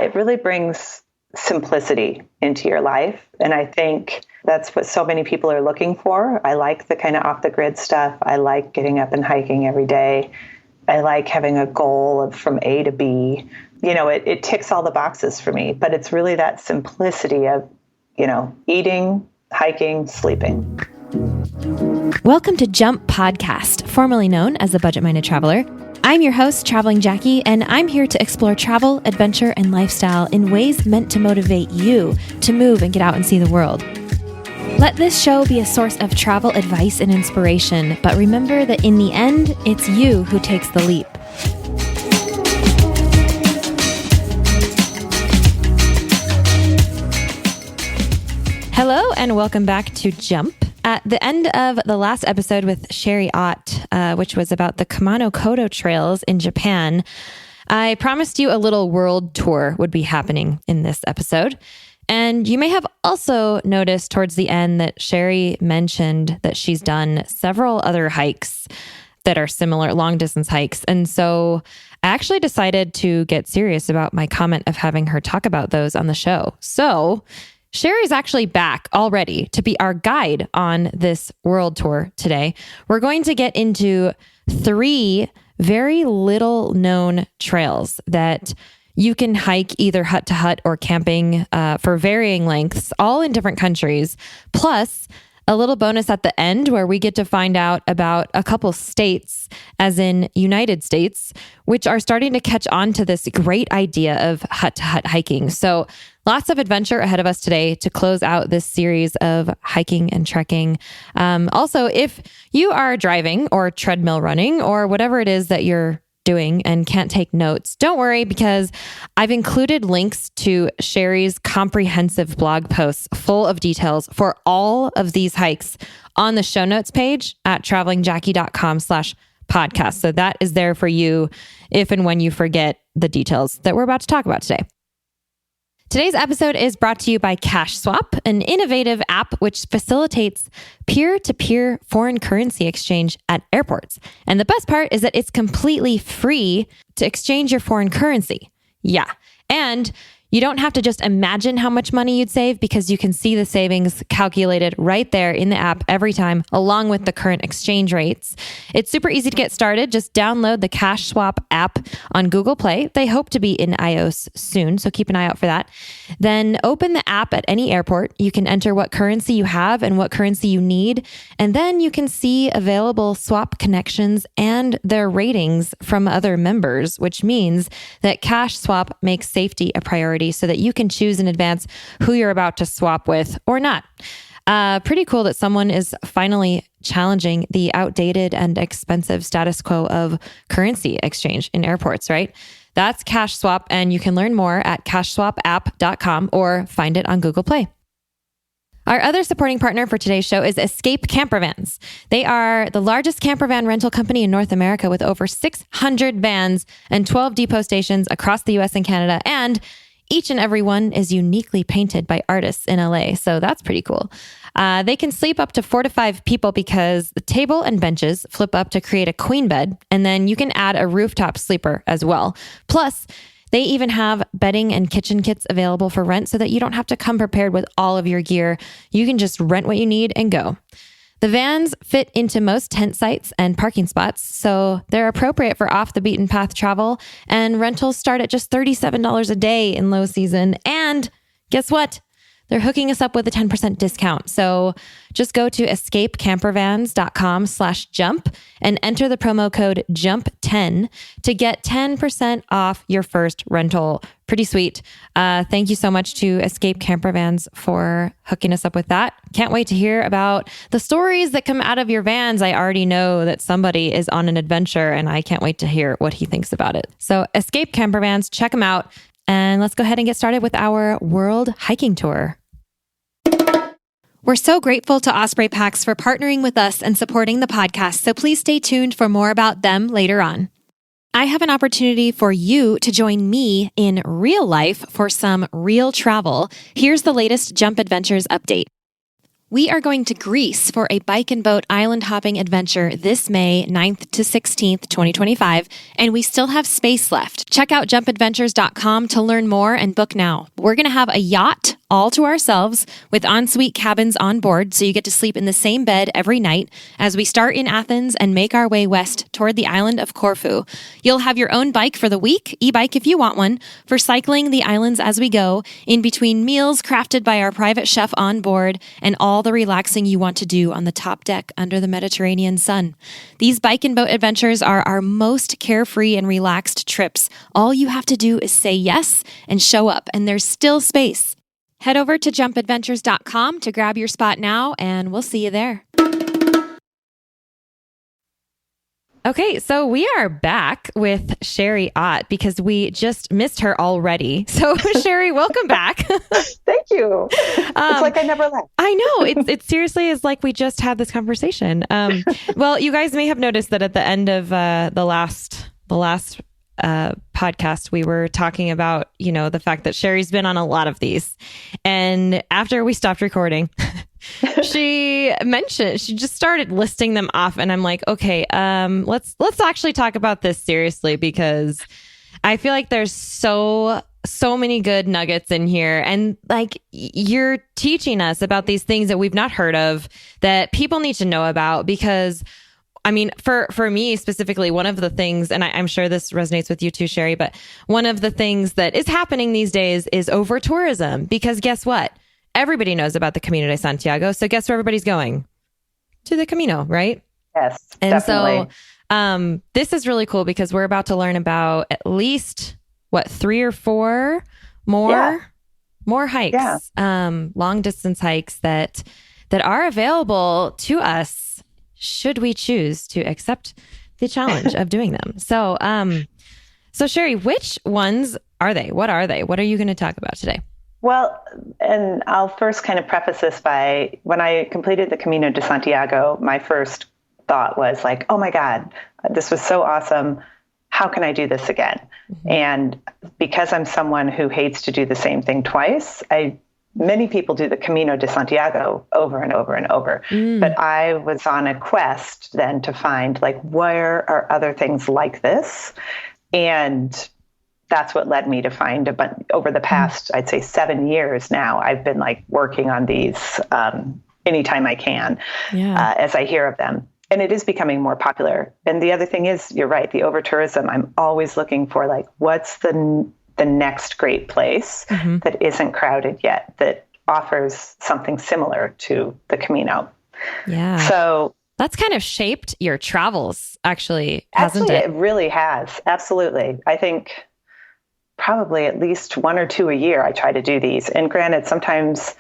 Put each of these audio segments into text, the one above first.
it really brings simplicity into your life. And I think that's what so many people are looking for. I like the kind of off the grid stuff. I like getting up and hiking every day. I like having a goal of from A to B. It ticks all the boxes for me, but it's really that simplicity of, eating, hiking, sleeping. Welcome to Jump Podcast, formerly known as The Budget-Minded Traveler. I'm your host, Traveling Jackie, and I'm here to explore travel, adventure, and lifestyle in ways meant to motivate you to move and get out and see the world. Let this show be a source of travel advice and inspiration, but remember that in the end, it's you who takes the leap. Hello, and welcome back to Jump. At the end of the last episode with Sherry Ott, which was about the Kumano-Kodo trails in Japan, I promised you a little world tour would be happening in this episode. And you may have also noticed towards the end that Sherry mentioned that she's done several other hikes that are similar, long distance hikes. And so I actually decided to get serious about my comment of having her talk about those on the show. So Sherry's actually back already to be our guide on this world tour today. We're going to get into 3 very little known trails that you can hike either hut to hut or camping for varying lengths, all in different countries. Plus, a little bonus at the end where we get to find out about a couple states, as in United States, which are starting to catch on to this great idea of hut to hut hiking. So lots of adventure ahead of us today to close out this series of hiking and trekking. Also, if you are driving or treadmill running or whatever it is that you're doing and can't take notes, don't worry, because I've included links to Sherry's comprehensive blog posts full of details for all of these hikes on the show notes page at travelingjackie.com/podcast. So that is there for you if and when you forget the details that we're about to talk about today. Today's episode is brought to you by Cash Swap, an innovative app which facilitates peer-to-peer foreign currency exchange at airports. And the best part is that it's completely free to exchange your foreign currency. Yeah. And you don't have to just imagine how much money you'd save because you can see the savings calculated right there in the app every time, along with the current exchange rates. It's super easy to get started. Just download the Cash Swap app on Google Play. They hope to be in iOS soon, so keep an eye out for that. Then open the app at any airport. You can enter what currency you have and what currency you need, and then you can see available swap connections and their ratings from other members, which means that Cash Swap makes safety a priority so that you can choose in advance who you're about to swap with or not. Pretty cool that someone is finally challenging the outdated and expensive status quo of currency exchange in airports, right? That's Cash Swap, and you can learn more at cashswapapp.com or find it on Google Play. Our other supporting partner for today's show is Escape Campervans. They are the largest camper van rental company in North America with over 600 vans and 12 depot stations across the US and Canada, and each and every one is uniquely painted by artists in LA. So that's pretty cool. They can sleep up to 4 to 5 people because the table and benches flip up to create a queen bed. And then you can add a rooftop sleeper as well. Plus, they even have bedding and kitchen kits available for rent so that you don't have to come prepared with all of your gear. You can just rent what you need and go. The vans fit into most tent sites and parking spots, so they're appropriate for off the beaten path travel, and rentals start at just $37 a day in low season. And guess what? They're hooking us up with a 10% discount. So just go to escapecampervans.com/jump and enter the promo code JUMP10 to get 10% off your first rental. Pretty sweet. Thank you so much to Escape Campervans for hooking us up with that. Can't wait to hear about the stories that come out of your vans. I already know that somebody is on an adventure, and I can't wait to hear what he thinks about it. So Escape Campervans, check them out. And let's go ahead and get started with our world hiking tour. We're so grateful to Osprey Packs for partnering with us and supporting the podcast, so please stay tuned for more about them later on. I have an opportunity for you to join me in real life for some real travel. Here's the latest Jump Adventures update. We are going to Greece for a bike and boat island hopping adventure this May 9th to 16th, 2025, and we still have space left. Check out jumpadventures.com to learn more and book now. We're going to have a yacht all to ourselves with ensuite cabins on board, so you get to sleep in the same bed every night as we start in Athens and make our way west toward the island of Corfu. You'll have your own bike for the week, e-bike if you want one, for cycling the islands as we go, in between meals crafted by our private chef on board, and all the relaxing you want to do on the top deck under the Mediterranean sun. These bike and boat adventures are our most carefree and relaxed trips. All you have to do is say yes and show up, and there's still space. Head over to jumpadventures.com to grab your spot now, and we'll see you there. Okay, so we are back with Sherry Ott because we just missed her already. So Sherry, welcome back. Thank you. It's like I never left. I know. It seriously is like we just had this conversation. Well, you guys may have noticed that at the end of the last podcast, we were talking about, the fact that Sherry's been on a lot of these. And after we stopped recording, she just started listing them off. And I'm like, okay, let's actually talk about this seriously, because I feel like there's so many good nuggets in here. And like, you're teaching us about these things that we've not heard of that people need to know about, because I mean, for me specifically, one of the things, and I'm sure this resonates with you too, Sherry, but one of the things that is happening these days is over tourism, because guess what? Everybody knows about the Camino de Santiago. So guess where everybody's going? To the Camino, right? Yes, and definitely. So this is really cool because we're about to learn about at least 3 or 4 more hikes, long distance hikes that are available to us should we choose to accept the challenge of doing them. So, so Sherry, which ones are they? What are they? What are you going to talk about today? Well, and I'll first kind of preface this by, when I completed the Camino de Santiago, my first thought was like, oh my God, this was so awesome. How can I do this again? Mm-hmm. And because I'm someone who hates to do the same thing twice, many people do the Camino de Santiago over and over and over. But I was on a quest then to find, like, where are other things like this? And that's what led me to find over the past, I'd say 7 years now, I've been like working on these anytime I can, as I hear of them. And it is becoming more popular. And the other thing is, you're right, the over tourism, I'm always looking for, like, what's the next great place that isn't crowded yet, that offers something similar to the Camino. Yeah. So that's kind of shaped your travels, actually, hasn't it? It really has. Absolutely. I think probably at least 1 or 2 a year, I try to do these. And granted, sometimes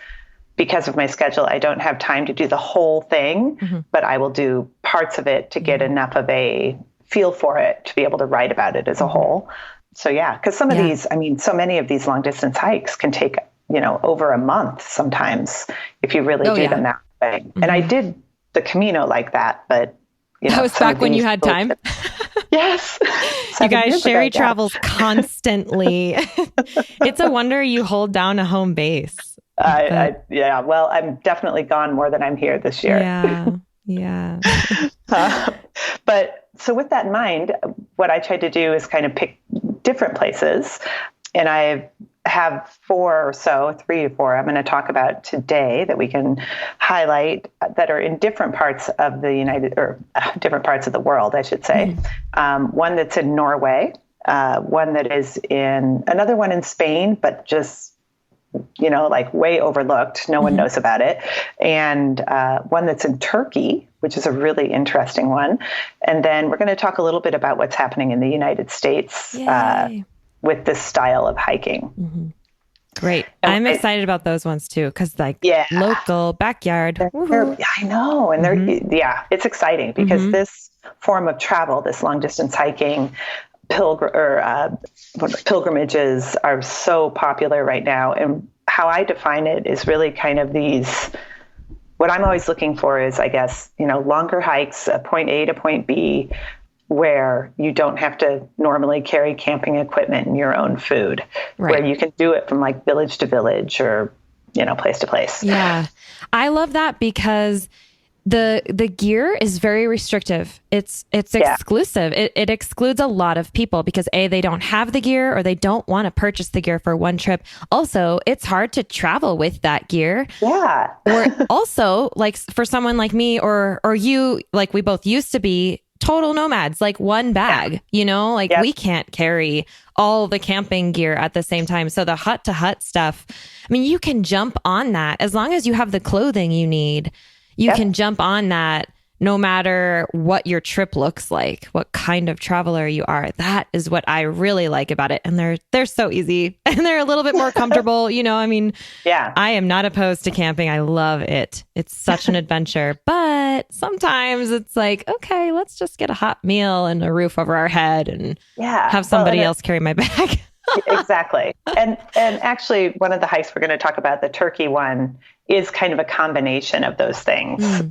because of my schedule, I don't have time to do the whole thing, but I will do parts of it to get enough of a feel for it to be able to write about it as a whole. So yeah, because some of these, I mean, so many of these long distance hikes can take, over a month sometimes if you really do them that way. And I did the Camino like that, but that was back when you had time. Yes. You guys, Sherry travels constantly. It's a wonder you hold down a home base. Well, I'm definitely gone more than I'm here this year. Yeah. But so with that in mind, what I tried to do is kind of pick different places. And I have 3 or 4 I'm going to talk about today that we can highlight that are in different parts of different parts of the world, I should say. One that's in Norway, one that is another one in Spain, but just, like way overlooked. No one knows about it. And one that's in Turkey, which is a really interesting one. And then we're going to talk a little bit about what's happening in the United States with this style of hiking. Great. I'm excited about those ones too, because local backyard. I know. And it's exciting because this form of travel, this long distance hiking, pilgrimages are so popular right now. And how I define it is really kind of what I'm always looking for is, I guess, longer hikes, point A to point B, where you don't have to normally carry camping equipment and your own food, where you can do it from like village to village or place to place. Yeah. I love that because the gear is very restrictive. It's exclusive. It excludes a lot of people because they don't have the gear or they don't want to purchase the gear for one trip. Also, it's hard to travel with that gear. Yeah. Or also, like for someone like me or you, like we both used to be total nomads, like one bag, we can't carry all the camping gear at the same time. So the hut to hut stuff, I mean, you can jump on that as long as you have the clothing you need. You can jump on that no matter what your trip looks like, what kind of traveler you are. That is what I really like about it. And they're so easy and they're a little bit more comfortable. I am not opposed to camping. I love it. It's such an adventure. But sometimes it's like, okay, let's just get a hot meal and a roof over our head and have somebody else carry my bag. Exactly. And actually, one of the hikes we're going to talk about, the Turkey one, is kind of a combination of those things.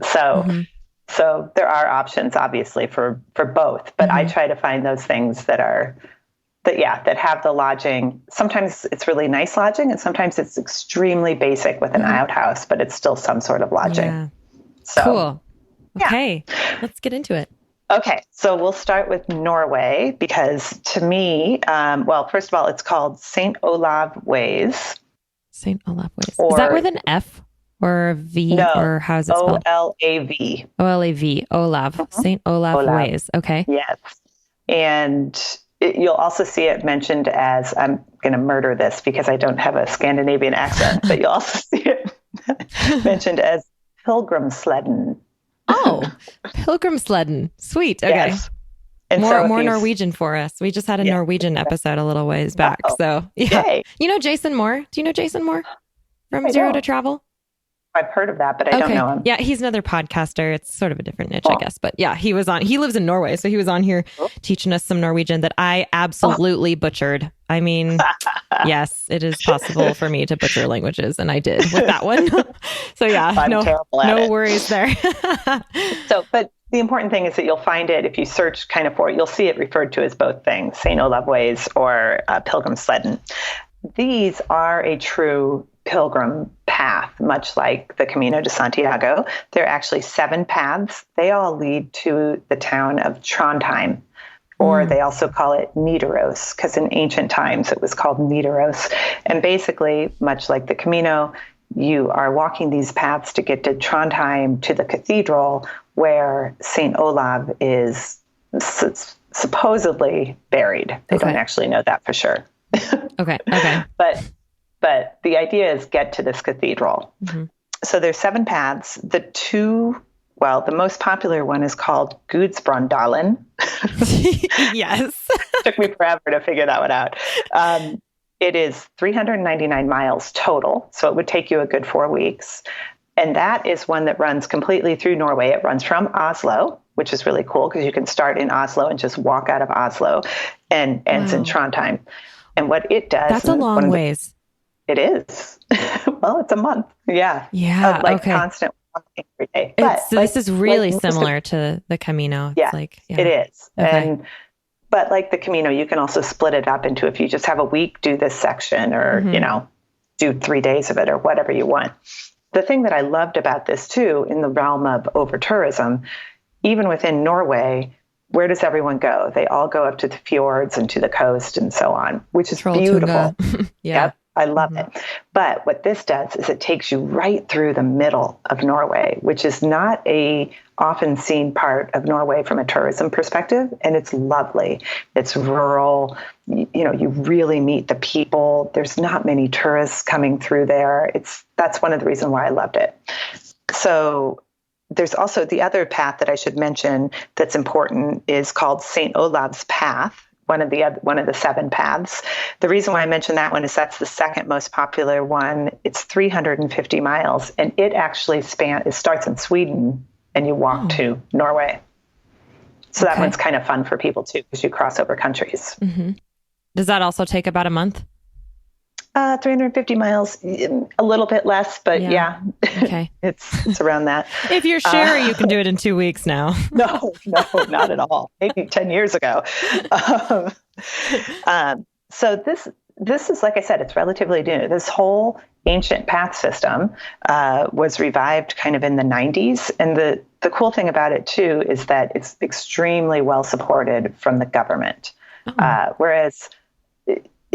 So there are options, obviously, for both. But I try to find those things that have the lodging. Sometimes it's really nice lodging, and sometimes it's extremely basic with an outhouse, but it's still some sort of lodging. Yeah. So, cool. Okay, let's get into it. Okay, so we'll start with Norway because to me, first of all, it's called St. Olav Ways. St. Olav Ways. Is that with an F or a V? No, or how's it spelled? O-L-A-V. O-L-A-V. Olav. St. Olav Ways. Okay. Yes. And you'll also see it mentioned as, I'm going to murder this because I don't have a Scandinavian accent, but you'll also see it mentioned as Pilgrimsledden. Oh, Pilgrimsledden. Sweet. Okay. Yes. And more Norwegian for us. We just had a Norwegian episode a little ways back. So yeah. You know Jason Moore? Do you know Jason Moore from Zero to Travel? I've heard of that, but I don't know him. Yeah, he's another podcaster. It's sort of a different niche, I guess. But yeah, he lives in Norway. So he was on here teaching us some Norwegian that I absolutely butchered. I mean, yes, it is possible for me to butcher languages. And I did with that one. So yeah, no worries there. But the important thing is that you'll find it, if you search kind of for it, you'll see it referred to as both things, St. Olav Ways or Pilgrimsledden. These are a true pilgrim path, much like the Camino de Santiago. There are actually 7 paths. They all lead to the town of Trondheim, or they also call it Nidaros, because in ancient times it was called Nidaros. And basically, much like the Camino, you are walking these paths to get to Trondheim, to the cathedral where St. Olav is supposedly buried. They don't actually know that for sure. Okay. But the idea is get to this cathedral. So there's 7 paths. The most popular one is called Gudbrandsdalen. Yes. Took me forever to figure that one out. It is 399 miles total. So it would take you a good 4 weeks. And that is one that runs completely through Norway. It runs from Oslo, which is really cool because you can start in Oslo and just walk out of Oslo and ends in Trondheim. And what it does... That's a long ways. It is. Well, it's a month. Yeah. Yeah. Of constant walking every day. This is really similar to the Camino. It's it is. Okay. But like the Camino, you can also split it up into, if you just have a week, do this section or, do 3 days of it or whatever you want. The thing that I loved about this too, in the realm of over-tourism, even within Norway, where does everyone go? They all go up to the fjords and to the coast and so on, which is beautiful. Yep, I love it. But what this does is it takes you right through the middle of Norway, which is not a often seen part of Norway from a tourism perspective. And it's lovely. It's rural. You really meet the people. There's not many tourists coming through there. That's one of the reasons why I loved it. So there's also the other path that I should mention that's important is called St. Olav's Path, one of the 7 paths. The reason why I mention that one is that's the second most popular one. It's 350 miles, and it actually starts in Sweden, and you walk to Norway. So that one's kind of fun for people too, because you cross over countries. Does that also take about a month? 350 miles, a little bit less, but yeah. Okay. it's around that. If you're sure, you can do it in 2 weeks now. No, not at all. Maybe 10 years ago. So this is, like I said, it's relatively new. This whole ancient path system was revived kind of in the 90s. And the cool thing about it, too, is that it's extremely well supported from the government. Whereas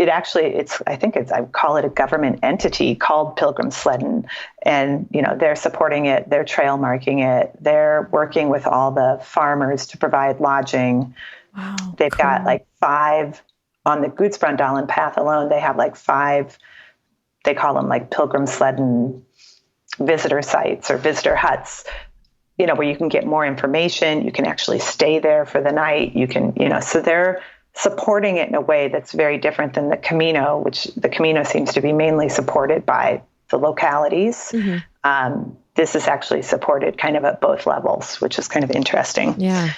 I call it a government entity called Pilgrim Sleddon. And, they're supporting it, they're trail marking it, they're working with all the farmers to provide lodging. Wow, They've cool. got like 5 on the Gudbrandsdalen path alone. They have like 5, they call them like Pilgrim Sleddon visitor sites or visitor huts, where you can get more information. You can actually stay there for the night. You can, so they're supporting it in a way that's very different than the Camino, which the Camino seems to be mainly supported by the localities. Mm-hmm. This is actually supported kind of at both levels, which is kind of interesting. Yeah.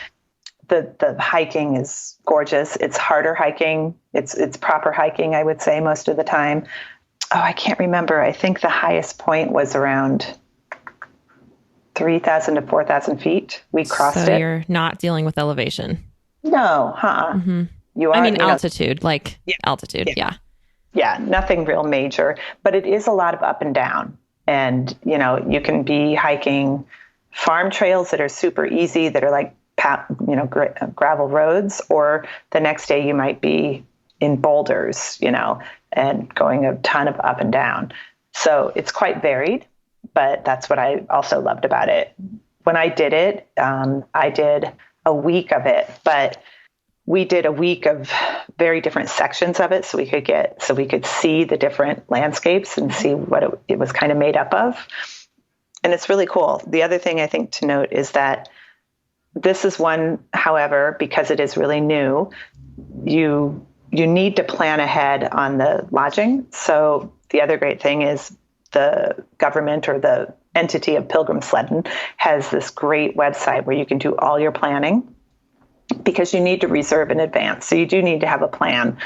The hiking is gorgeous. It's harder hiking. It's proper hiking, I would say, most of the time. Oh, I can't remember. I think the highest point was around 3,000 to 4,000 feet. We crossed it. So you're not dealing with elevation? No, Mm-hmm. You are. Altitude, altitude. Yeah. Yeah, nothing real major, but it is a lot of up and down. And, you can be hiking farm trails that are super easy, that are like, gravel roads, or the next day you might be in boulders, and going a ton of up and down. So it's quite varied, but that's what I also loved about it. When I did it, I did a week of it, but we did a week of very different sections of it. So we could see the different landscapes and see what it was kind of made up of. And it's really cool. The other thing I think to note is that this is one, however, because it is really new, you need to plan ahead on the lodging. So the other great thing is the government or the entity of Pilgrim Sleddon has this great website where you can do all your planning, because you need to reserve in advance. So you do need to have a plan.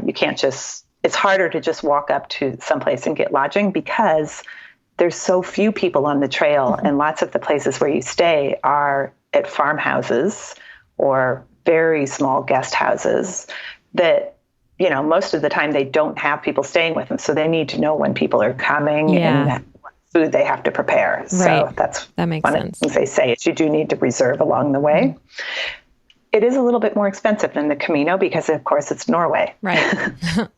You can't it's harder to just walk up to someplace and get lodging, because there's so few people on the trail. Mm-hmm. And lots of the places where you stay are at farmhouses or very small guest houses that, most of the time they don't have people staying with them. So they need to know when people are coming and what food they have to prepare. Right. So that makes sense. One of the things they say is you do need to reserve along the way. Mm-hmm. It is a little bit more expensive than the Camino because, of course, it's Norway. Right.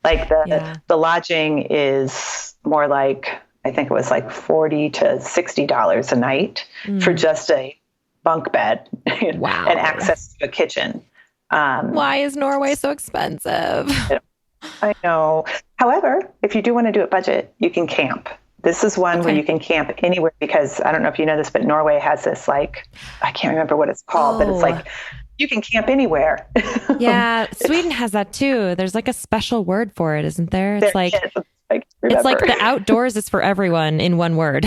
Like the lodging is more like, I think it was like $40 to $60 a night for just a bunk bed. Wow. And access to a kitchen. Why is Norway so expensive? I know. However, if you do want to do it budget, you can camp. This is one where you can camp anywhere, because I don't know if you know this, but Norway has this, like, I can't remember what it's called, but it's like, you can camp anywhere. Yeah. Sweden has that too. There's like a special word for it, isn't there? It's like the outdoors is for everyone in one word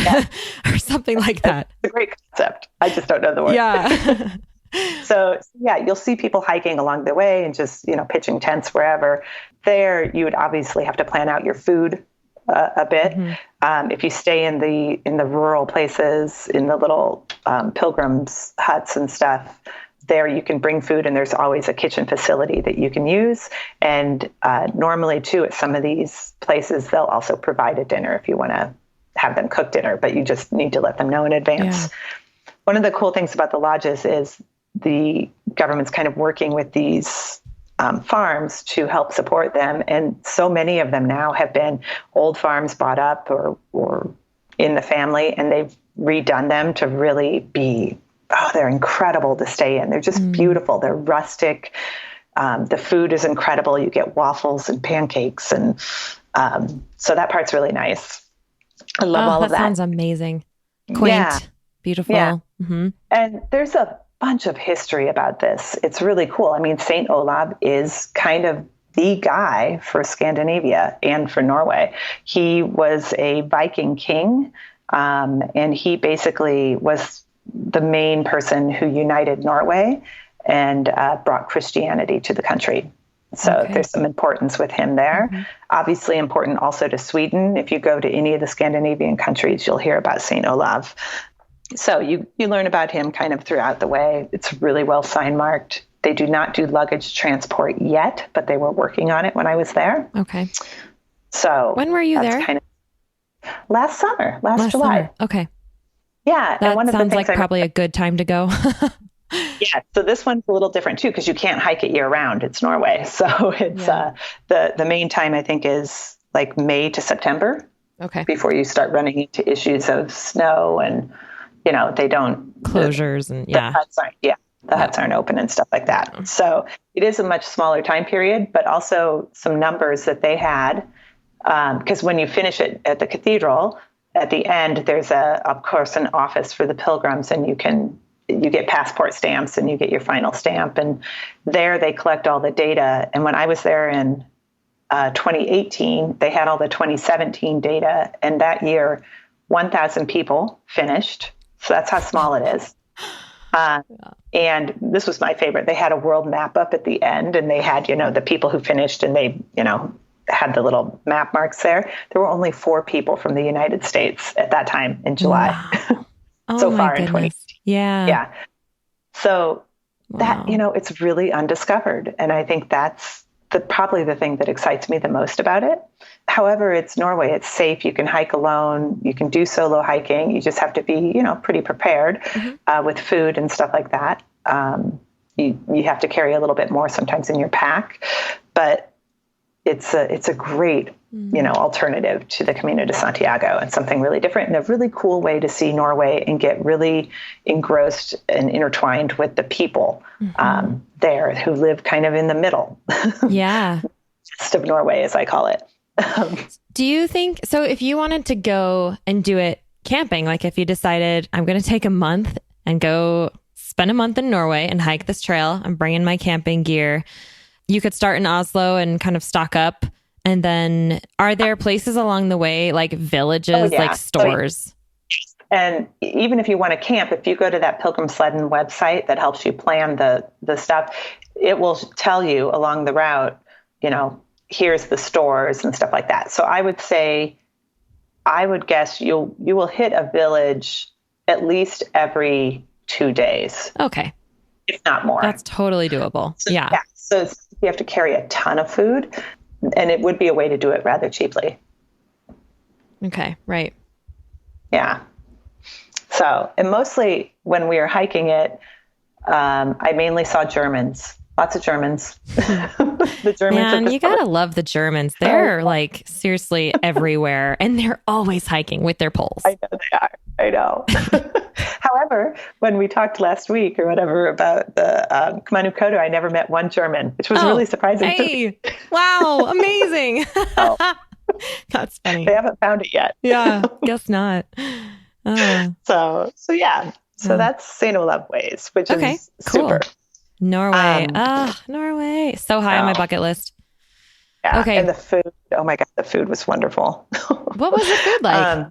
or something like that. It's a great concept. I just don't know the word. Yeah. So you'll see people hiking along the way and just, pitching tents wherever. There, you would obviously have to plan out your food a bit. Mm-hmm. If you stay in the rural places, in the little pilgrims huts and stuff, there you can bring food, and there's always a kitchen facility that you can use. And normally, too, at some of these places, they'll also provide a dinner if you want to have them cook dinner, but you just need to let them know in advance. Yeah. One of the cool things about the lodges is the government's kind of working with these farms to help support them. And so many of them now have been old farms bought up or in the family, and they've redone them to really be they're incredible to stay in. They're just beautiful. They're rustic. The food is incredible. You get waffles and pancakes. And so that part's really nice. I love all of that. That sounds amazing. Quaint, beautiful. Yeah. Mm-hmm. And there's a bunch of history about this. It's really cool. I mean, St. Olav is kind of the guy for Scandinavia and for Norway. He was a Viking king, and he basically was the main person who united Norway and brought Christianity to the country. So there's some importance with him there. Mm-hmm. Obviously important also to Sweden. If you go to any of the Scandinavian countries, you'll hear about St. Olav. So you learn about him kind of throughout the way. It's really well sign marked. They do not do luggage transport yet, but they were working on it when I was there. Okay. So when were you there? Kind of last summer, last July. Summer. Okay. Yeah. That and one of sounds the things like probably a good time to go. Yeah. So this one's a little different too, because you can't hike it year round. It's Norway. So it's the main time I think is like May to September. Okay. Before you start running into issues of snow and, they don't closures and the huts aren't open and stuff like that. Yeah. So it is a much smaller time period, but also some numbers that they had. Because when you finish it at the cathedral, at the end, there's of course, an office for the pilgrims, and you get passport stamps and you get your final stamp. And there they collect all the data. And when I was there in 2018, they had all the 2017 data. And that year, 1,000 people finished. So that's how small it is. And this was my favorite. They had a world map up at the end, and they had, the people who finished, and they, had the little map marks there. There were only 4 people from the United States at that time in July. Wow. Oh, so far goodness. in 20. Yeah. Yeah. So that, it's really undiscovered. And I think that's probably the thing that excites me the most about it. However, it's Norway. It's safe. You can hike alone. You can do solo hiking. You just have to be, pretty prepared with food and stuff like that. You have to carry a little bit more sometimes in your pack, but it's a great, alternative to the Camino de Santiago, and something really different and a really cool way to see Norway and get really engrossed and intertwined with the people there who live kind of in the middle. Yeah. Just of Norway, as I call it. Do you think, so if you wanted to go and do it camping, like if you decided I'm going to take a month and go spend a month in Norway and hike this trail, I'm bringing my camping gear, you could start in Oslo and kind of stock up. And then are there places along the way, like villages, like stores? And even if you want to camp, if you go to that Pilgrim Sledding website that helps you plan the stuff, it will tell you along the route, here's the stores and stuff like that. So I would guess you will hit a village at least every 2 days. Okay. If not more. That's totally doable. So, yeah. So you have to carry a ton of food, and it would be a way to do it rather cheaply. Okay. Right. Yeah. So, and mostly when we were hiking it, I mainly saw Germans. Lots of Germans. The Germans. Man, you gotta love the Germans. They're like seriously everywhere, and they're always hiking with their poles. I know they are. I know. However, when we talked last week or whatever about the Kumanu Kodo, I never met one German, which was really surprising. Hey, wow, amazing. That's funny. They haven't found it yet. Yeah, guess not. So yeah. So that's St. Olaf Ways, which is super. Cool. Norway. Norway. So high on my bucket list. Yeah. Okay. And the food. Oh my God, the food was wonderful. What was the food like?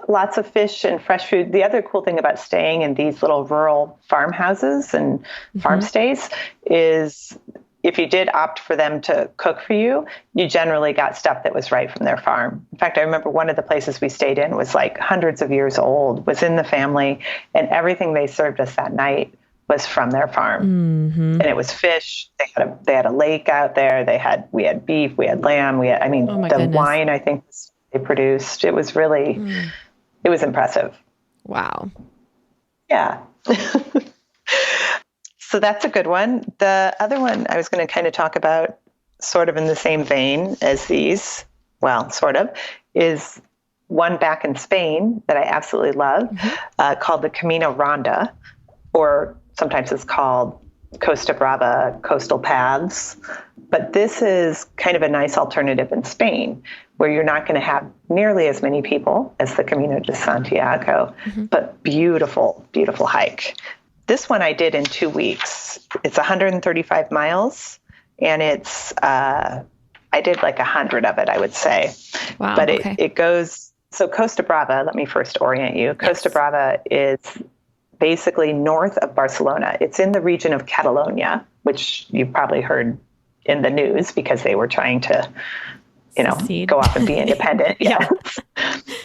Lots of fish and fresh food. The other cool thing about staying in these little rural farmhouses and farm stays is if you did opt for them to cook for you, you generally got stuff that was right from their farm. In fact, I remember one of the places we stayed in was like hundreds of years old, was in the family, and everything they served us that night was from their farm. And it was fish. They had a lake out there. We had beef, we had lamb, the wine, I think they produced. It was really, it was impressive. Wow. Yeah. So that's a good one. The other one I was going to kind of talk about, sort of in the same vein as these, well, sort of, is one back in Spain that I absolutely love, called the Camino Ronda, or sometimes it's called Costa Brava Coastal Paths. But this is kind of a nice alternative in Spain, where you're not going to have nearly as many people as the Camino de Santiago, but beautiful, beautiful hike. This one I did in 2 weeks. It's 135 miles, and it's, I did like 100 of it, I would say. Wow. But it goes, so Costa Brava, let me first orient you. Costa Brava is basically north of Barcelona. It's in the region of Catalonia, which you've probably heard in the news because they were trying to, go off and be independent.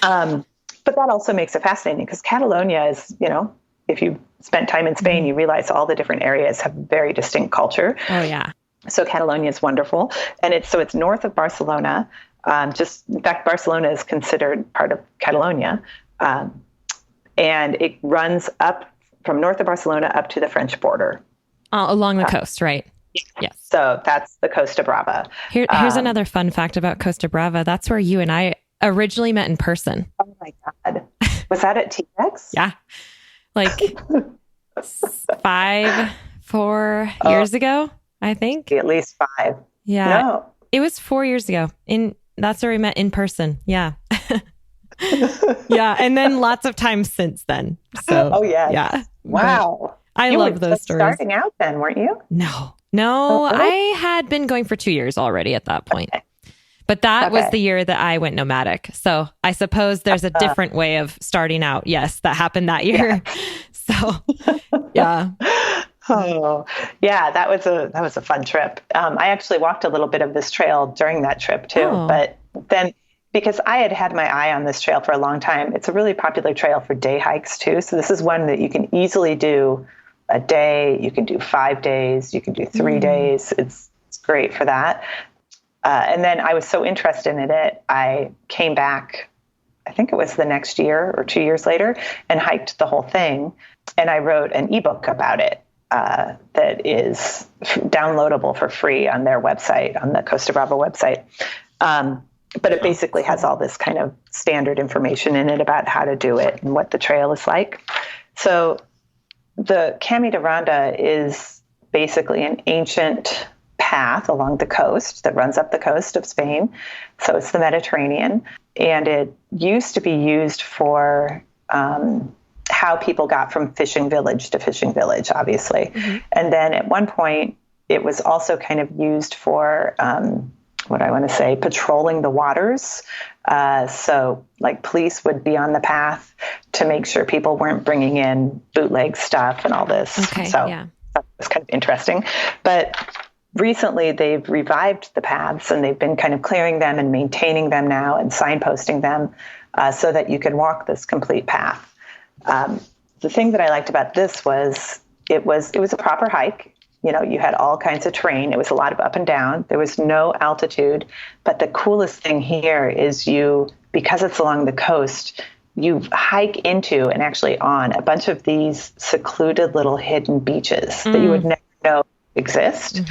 But that also makes it fascinating because Catalonia is, if you've spent time in Spain, you realize all the different areas have very distinct culture. Oh, yeah. So Catalonia is wonderful. And it's north of Barcelona. In fact, Barcelona is considered part of Catalonia. And it runs up from north of Barcelona up to the French border. Along the coast, right? Yes. So that's the Costa Brava. Here's another fun fact about Costa Brava. That's where you and I originally met in person. Oh my God. Was that at TX? Yeah. Like 4 years ago, I think. At least 5. Yeah. No. It was 4 years ago. That's where we met in person. Yeah. Yeah. And then lots of times since then. So, yeah. Wow. I love those stories. Starting out then, weren't you? No, really? I had been going for 2 years already at that point. Okay. But that was the year that I went nomadic. So I suppose there's a different way of starting out. Yes, that happened that year. Yeah. So, yeah. Oh, yeah, that was a fun trip. I actually walked a little bit of this trail during that trip too. Oh. But then, because I had my eye on this trail for a long time, it's a really popular trail for day hikes too. So this is one that you can easily do a day. You can do 5 days. You can do 3 days. It's great for that. And then I was so interested in it, I came back, I think it was the next year or 2 years later, and hiked the whole thing. And I wrote an ebook about it that is downloadable for free on their website, on the Costa Brava website. But it basically has all this kind of standard information in it about how to do it and what the trail is like. So the Camí de Ronda is basically an ancient path along the coast that runs up the coast of Spain. So it's the Mediterranean. And it used to be used for how people got from fishing village to fishing village, obviously. Mm-hmm. And then at one point, it was also kind of used for, patrolling the waters. So like police would be on the path to make sure people weren't bringing in bootleg stuff and all this. Okay, so yeah. That was kind of interesting. But recently they've revived the paths and they've been kind of clearing them and maintaining them now and signposting them so that you can walk this complete path. The thing that I liked about this was it was a proper hike. You know, you had all kinds of terrain. It was a lot of up and down. There was no altitude. But the coolest thing here is because it's along the coast, you hike into and actually on a bunch of these secluded little hidden beaches that you would never know exist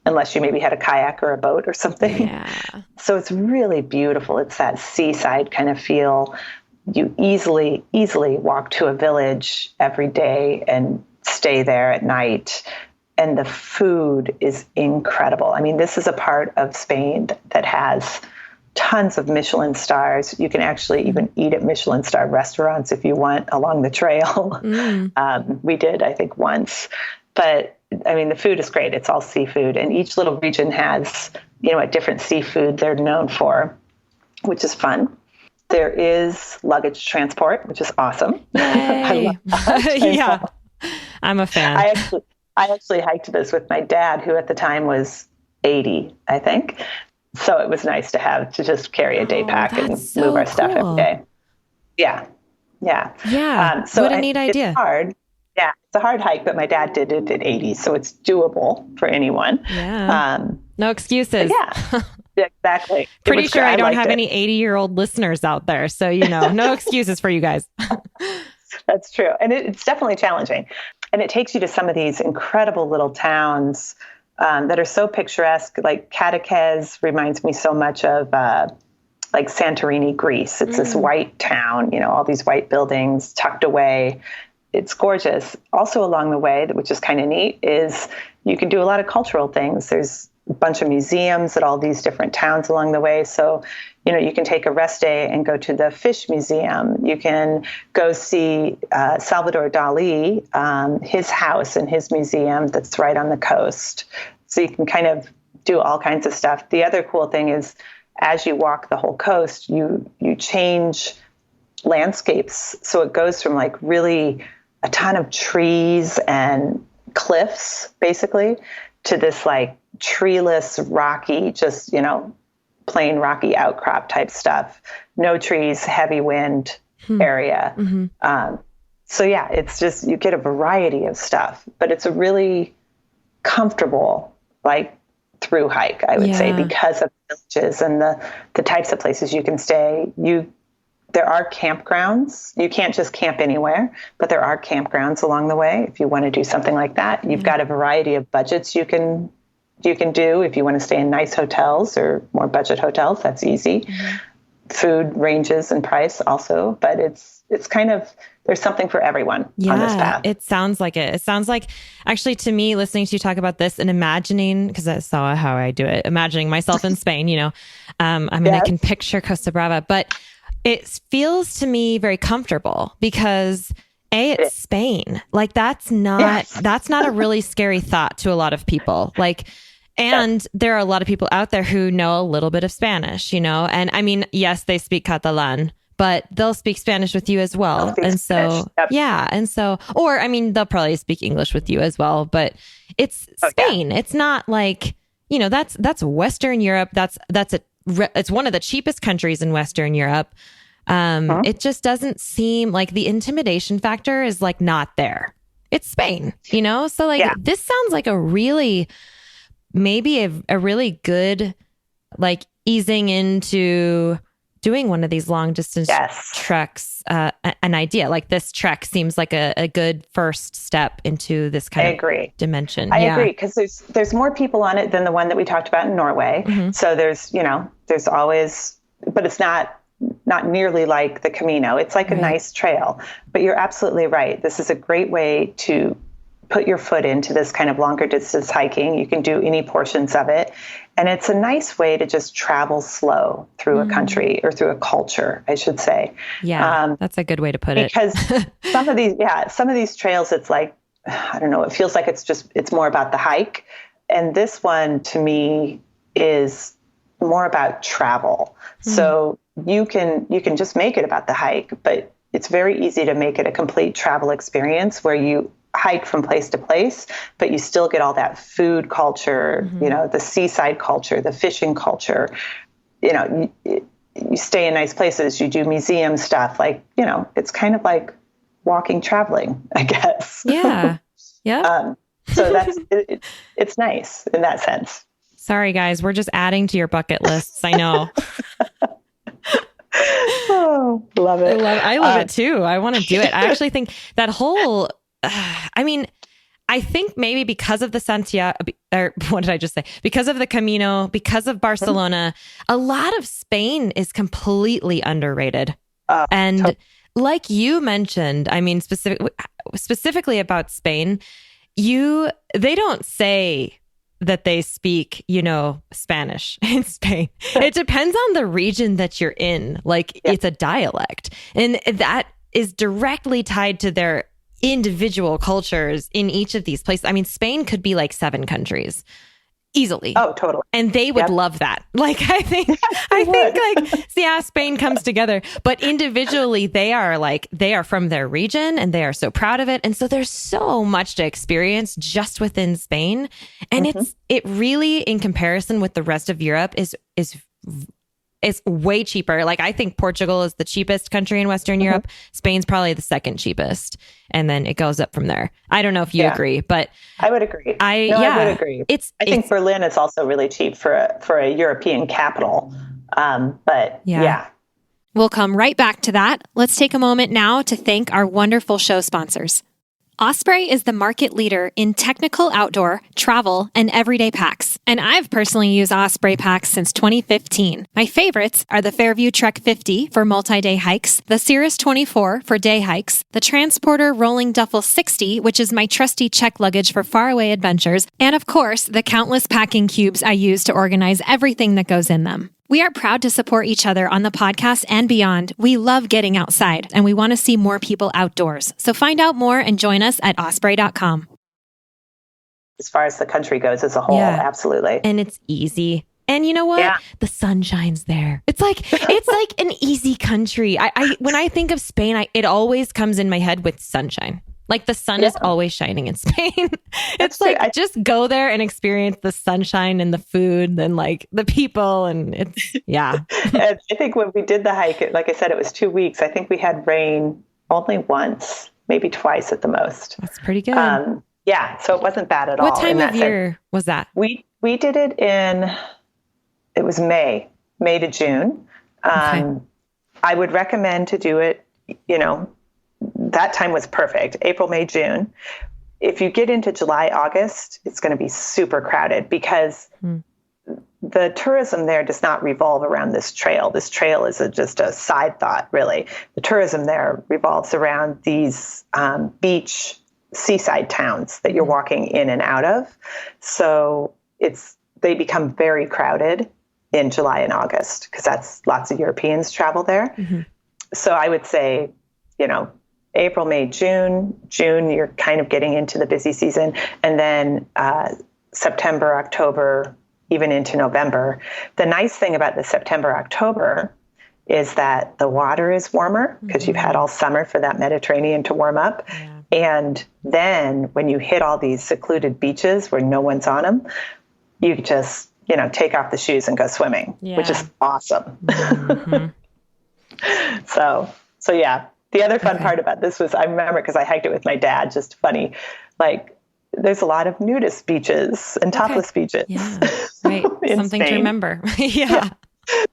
unless you maybe had a kayak or a boat or something. Yeah. So it's really beautiful. It's that seaside kind of feel. You easily walk to a village every day and stay there at night. And the food is incredible. I mean, this is a part of Spain that has tons of Michelin stars. You can actually even eat at Michelin star restaurants if you want along the trail. We did, I think, once. But I mean, the food is great. It's all seafood. And each little region has, a different seafood they're known for, which is fun. There is luggage transport, which is awesome. Yay. Yeah, I'm a fan. I actually hiked this with my dad, who at the time was 80, I think. So it was nice to just carry a day pack and move our stuff every day. Yeah. Yeah. Yeah. So what a neat idea. It's hard. Yeah. It's a hard hike, but my dad did it at 80. So it's doable for anyone. Yeah. No excuses. Yeah. Exactly. Pretty sure I don't have any 80-year-old listeners out there. So, no excuses for you guys. That's true. And it's definitely challenging. And it takes you to some of these incredible little towns that are so picturesque. Like Cadaqués reminds me so much of like Santorini, Greece. It's this white town, all these white buildings tucked away. It's gorgeous. Also along the way, which is kind of neat, is you can do a lot of cultural things. There's a bunch of museums at all these different towns along the way. So, you can take a rest day and go to the fish museum. You can go see Salvador Dali, his house and his museum that's right on the coast. So you can kind of do all kinds of stuff. The other cool thing is as you walk the whole coast, you change landscapes. So it goes from like really a ton of trees and cliffs, basically, to this like treeless, rocky, just, plain rocky outcrop type stuff. No trees, heavy wind area. So yeah, it's just, you get a variety of stuff, but it's a really comfortable, like, through hike, I would say, because of the villages and the types of places you can stay. There are campgrounds. You can't just camp anywhere, but there are campgrounds along the way. If you want to do something like that, you've got a variety of budgets you can do. If you want to stay in nice hotels or more budget hotels, that's easy. Mm-hmm. Food ranges in price also, but it's kind of, there's something for everyone on this path. It sounds like it. It sounds like, actually, to me, listening to you talk about this and imagining, because I saw how I do it, imagining myself in Spain, I can picture Costa Brava, but it feels to me very comfortable because it's Spain. Like that's not a really scary thought to a lot of people. Like, and there are a lot of people out there who know a little bit of Spanish, and I mean, yes, they speak Catalan, but they'll speak Spanish with you as well. And so, or I mean, they'll probably speak English with you as well, but it's Spain. Yeah. It's not like, that's Western Europe. It's one of the cheapest countries in Western Europe. It just doesn't seem like the intimidation factor is like not there. It's Spain, So like, this sounds like maybe a really good, like, easing into doing one of these long distance treks, an idea. Like this trek seems like a good first step into this kind of dimension. I agree, because there's more people on it than the one that we talked about in Norway. Mm-hmm. So there's always, but it's not nearly like the Camino. It's like a nice trail, but you're absolutely right. This is a great way to put your foot into this kind of longer distance hiking. You can do any portions of it. And it's a nice way to just travel slow through a country, or through a culture, I should say. Yeah, that's a good way to put it. Because some of these trails, it's like, I don't know, it feels like it's more about the hike. And this one to me is more about travel. Mm. So you can just make it about the hike, but it's very easy to make it a complete travel experience where you hike from place to place, but you still get all that food culture, the seaside culture, the fishing culture. You stay in nice places, you do museum stuff. Like, it's kind of like walking, traveling, I guess. Yeah. Yeah. So it's nice in that sense. Sorry, guys, we're just adding to your bucket lists. I know. Oh, love it. I love it too. I want to do it. I actually think that whole, I think maybe because of the Santiago, or what did I just say? Because of the Camino, because of Barcelona, a lot of Spain is completely underrated. And like you mentioned, I mean, specifically about Spain, they don't say that they speak, Spanish in Spain. It depends on the region that you're in. Like it's a dialect, and that is directly tied to their individual cultures in each of these places. I mean, Spain could be like 7 countries easily. Oh, totally. And they would love that. Like, I think Spain comes together, but individually they are from their region and they are so proud of it. And so there's so much to experience just within Spain. And it really, in comparison with the rest of Europe, is way cheaper. Like, I think Portugal is the cheapest country in Western Europe. Spain's probably the second cheapest. And then it goes up from there. I don't know if you agree, but I would agree. I would agree. I think Berlin is also really cheap for a European capital. But yeah. We'll come right back to that. Let's take a moment now to thank our wonderful show sponsors. Osprey is the market leader in technical outdoor, travel, and everyday packs. And I've personally used Osprey packs since 2015. My favorites are the Fairview Trek 50 for multi-day hikes, the Cirrus 24 for day hikes, the Transporter Rolling Duffel 60, which is my trusty check luggage for faraway adventures, and of course, the countless packing cubes I use to organize everything that goes in them. We are proud to support each other on the podcast and beyond. We love getting outside, and we want to see more people outdoors. So find out more and join us at osprey.com. As far as the country goes as a whole, absolutely. And it's easy. And you know what? Yeah. The sun shines there. It's like an easy country. I when I think of Spain, it always comes in my head with sunshine. Like the sun is always shining in Spain. It's like, just go there and experience the sunshine and the food and like the people. And it's, And I think when we did the hike, like I said, it was 2 weeks. I think we had rain only once maybe twice at the most. That's pretty good. Yeah. So it wasn't bad at all. What time of year was that? We did it it was May to June. I would recommend to do it, that time was perfect. April, May, June. If you get into July, August, it's going to be super crowded because the tourism there does not revolve around this trail. This trail is just a side thought, really. The tourism there revolves around these beach seaside towns that you're walking in and out of. So they become very crowded in July and August because that's lots of Europeans travel there. Mm-hmm. So I would say, April, May, June, you're kind of getting into the busy season. And then September, October, even into November. The nice thing about the September, October is that the water is warmer because you've had all summer for that Mediterranean to warm up. Yeah. And then when you hit all these secluded beaches where no one's on them, you just, take off the shoes and go swimming, which is awesome. Mm-hmm. So yeah. The other fun part about this was, I remember because I hiked it with my dad, just funny, like there's a lot of nudist beaches and topless beaches. Yeah, right. Something Spain. To remember. Yeah.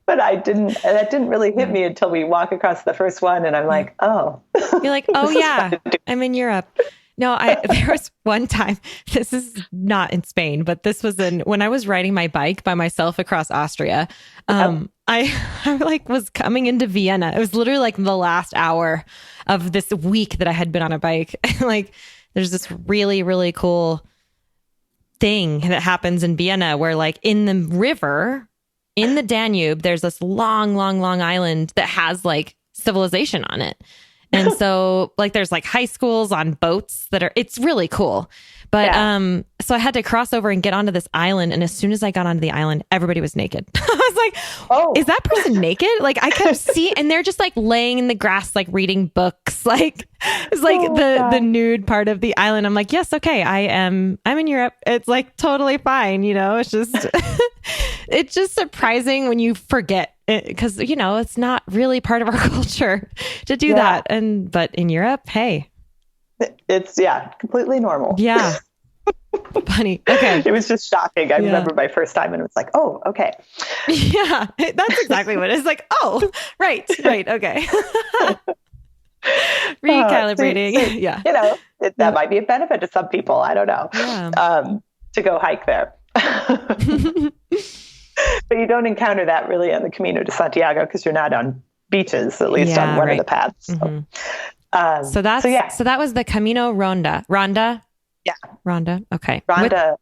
But that didn't really hit me until we walk across the first one. And I'm like, oh. You're like, oh yeah, I'm in Europe. No, there was one time, this is not in Spain, but this was when I was riding my bike by myself across Austria. I was coming into Vienna. It was literally like the last hour of this week that I had been on a bike. There's this really, really cool thing that happens in Vienna where in the river, in the Danube, there's this long, long, long island that has civilization on it. And so there's high schools on boats it's really cool. But, so I had to cross over and get onto this island. And as soon as I got onto the island, everybody was naked. I was like, oh, is that person naked? I kept seeing, and they're just laying in the grass, reading books. It's the nude part of the island. I'm like, yes. Okay. I'm in Europe. It's totally fine. It's just, it's just surprising when you forget because, it's not really part of our culture to do that. But in Europe, hey. It's completely normal. Yeah. Funny. Okay. It was just shocking. I remember my first time and it was like, oh, okay. Yeah. That's exactly what it is. Oh, right. Okay. Recalibrating. Yeah. That might be a benefit to some people. I don't know. Yeah. To go hike there. But you don't encounter that really on the Camino de Santiago because you're not on beaches, at least on one of the paths. So. Mm-hmm. So that was the Camino Ronda. Yeah. Ronda. Okay. Ronda.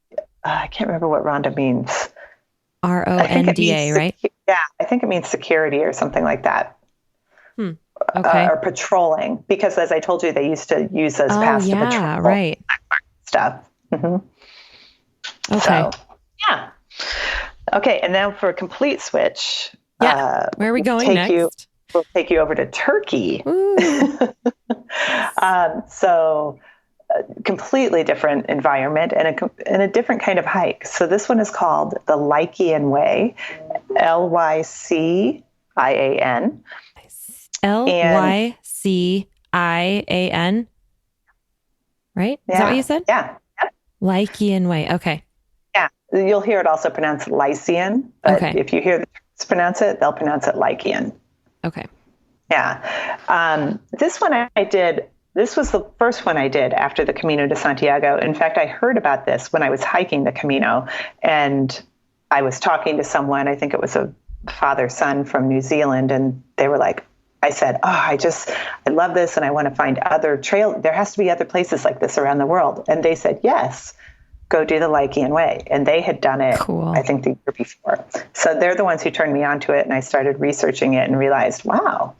I can't remember what Ronda means. RONDA, right? Yeah. I think it means security or something like that. Okay. Or patrolling, because as I told you, they used to use those paths to patrol. Right. Stuff. Mm-hmm. Okay. So, yeah. Okay. And now for a complete switch. Yeah. Where are we going next? We'll take you over to Turkey. So completely different environment and a different kind of hike. So this one is called the Lycian Way, Lycian. Lycian, right? Is that what you said? Yeah. Lycian Way. Okay. Yeah. You'll hear it also pronounced Lycian, but if you hear the Turks pronounce it, they'll pronounce it Lycian. Okay. Yeah. This one this was the first one I did after the Camino de Santiago. In fact, I heard about this when I was hiking the Camino and I was talking to someone, I think it was a father-son from New Zealand. And they were like, I said, I love this. And I want to find other there has to be other places like this around the world. And they said, yes, go do the Lycian Way. And they had done it, I think the year before. So they're the ones who turned me onto it. And I started researching it and realized, wow,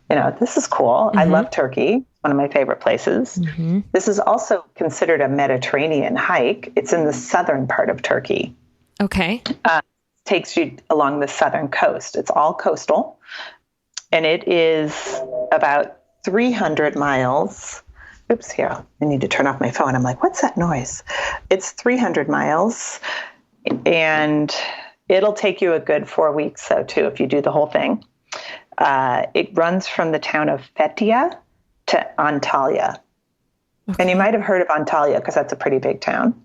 this is cool. Mm-hmm. I love Turkey, one of my favorite places. Mm-hmm. This is also considered a Mediterranean hike. It's in the southern part of Turkey. Okay. Takes you along the southern coast. It's all coastal. And it is about 300 miles. Oops, here. I need to turn off my phone. I'm like, what's that noise? It's 300 miles. And it'll take you a good 4 weeks, though, too, if you do the whole thing. It runs from the town of Fethiye to Antalya. And you might have heard of Antalya because that's a pretty big town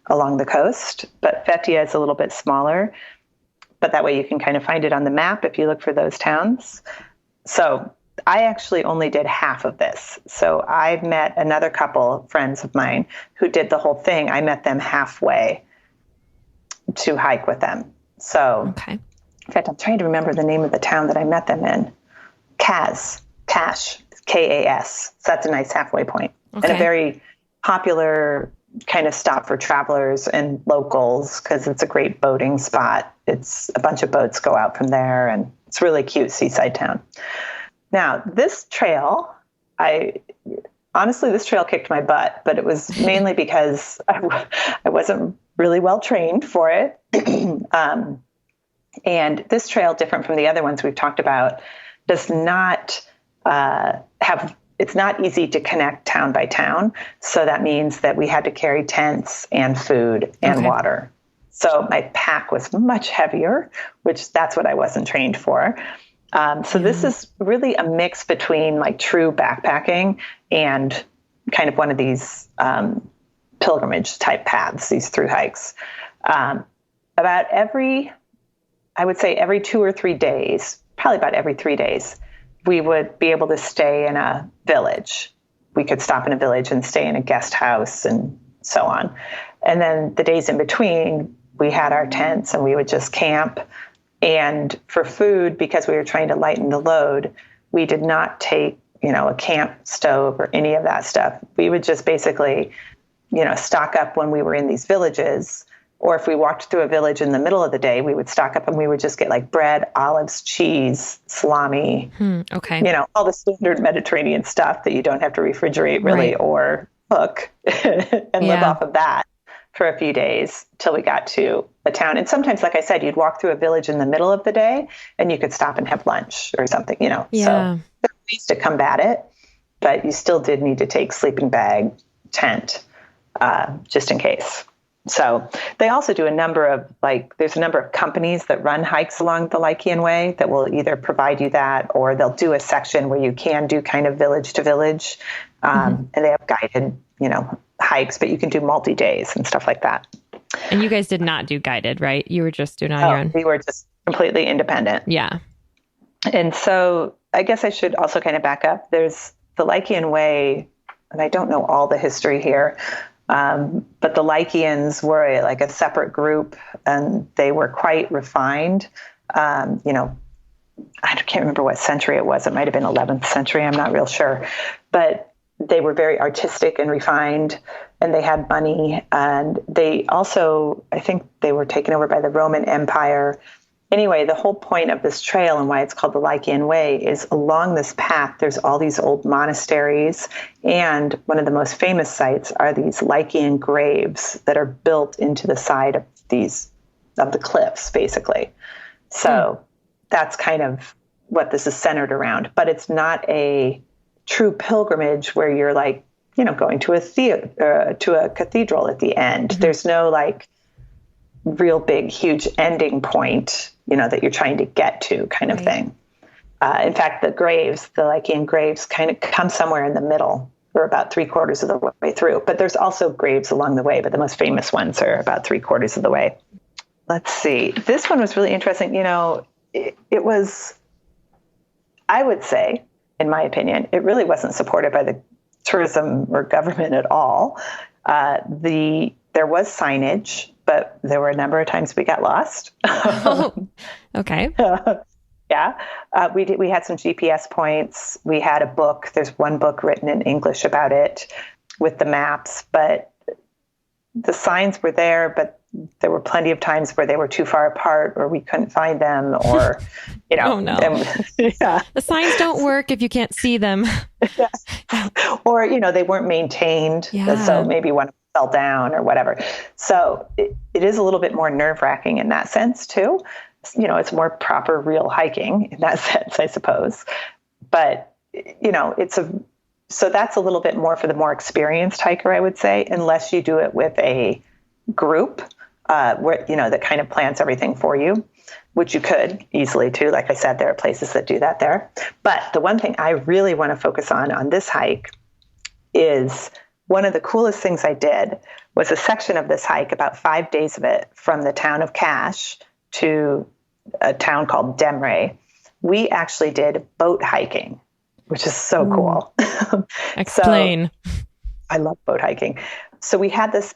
along the coast, but Fethiye is a little bit smaller. But that way you can kind of find it on the map if you look for those towns. So I actually only did half of this. So I met another couple, friends of mine, who did the whole thing. I met them halfway to hike with them. So, in fact, I'm trying to remember the name of the town that I met them in. Kash, Kas. So that's a nice halfway point. And a very popular kind of stop for travelers and locals because it's a great boating spot. It's a bunch of boats go out from there, and it's a really cute seaside town. Now, this trail, honestly, this trail kicked my butt, but it was mainly because I wasn't really well trained for it. And this trail, different from the other ones we've talked about, does not it's not easy to connect town by town. So that means that we had to carry tents and food and water. So my pack was much heavier, which that's what I wasn't trained for. So this is really a mix between like true backpacking and kind of one of these pilgrimage type paths, these through hikes. About every 2 or 3 days, probably about every 3 days, we would be able to stay in a village. We could stop in a village and stay in a guest house and so on. And then the days in between, we had our tents and we would just camp. And for food, because we were trying to lighten the load, we did not take, a camp stove or any of that stuff. We would just basically, stock up when we were in these villages. Or if we walked through a village in the middle of the day, we would stock up and we would just get like bread, olives, cheese, salami, all the standard Mediterranean stuff that you don't have to refrigerate really or cook and live off of that for a few days till we got to a town. And sometimes, like I said, you'd walk through a village in the middle of the day and you could stop and have lunch or something, So there are ways to combat it, but you still did need to take sleeping bag, tent, just in case. So they also do there's a number of companies that run hikes along the Lycian Way that will either provide you that, or they'll do a section where you can do kind of village to village. And they have guided, hikes, but you can do multi-days and stuff like that. And you guys did not do guided, right? You were just doing it on your own. We were just completely independent. Yeah. And so I guess I should also kind of back up. There's the Lycian Way, and I don't know all the history here, but the Lycians were a separate group, and they were quite refined. I can't remember what century it was. It might have been 11th century. I'm not real sure. But they were very artistic and refined, and they had money. And they also, I think they were taken over by the Roman Empire. Anyway, the whole point of this trail and why it's called the Lycian Way is along this path, there's all these old monasteries. And one of the most famous sites are these Lycian graves that are built into the side of the cliffs, basically. So that's kind of what this is centered around. But it's not a true pilgrimage where you're going to a cathedral at the end. There's no real big, huge ending point, that you're trying to get to kind of thing. In fact, the Lycian graves kind of come somewhere in the middle or about 3/4 of the way through, but there's also graves along the way, but the most famous ones are about 3/4 of the way. Let's see. This one was really interesting. It was, I would say, in my opinion, it really wasn't supported by the tourism or government at all. There was signage, but there were a number of times we got lost. Okay. We had some GPS points. We had a book. There's one book written in English about it with the maps, but the signs were there, but there were plenty of times where they were too far apart or we couldn't find them or, Oh, no. The signs don't work if you can't see them. Or, they weren't maintained. Yeah. So maybe one fell down or whatever. So it is a little bit more nerve-wracking in that sense too. It's more proper real hiking in that sense, I suppose. But, so that's a little bit more for the more experienced hiker, I would say, unless you do it with a group where, that kind of plans everything for you, which you could easily too. Like I said, there are places that do that there. But the one thing I really want to focus on this hike is one of the coolest things I did was a section of this hike, about 5 days of it, from the town of Cache to a town called Demre. We actually did boat hiking, which is so cool. Explain. So, I love boat hiking. So we had this,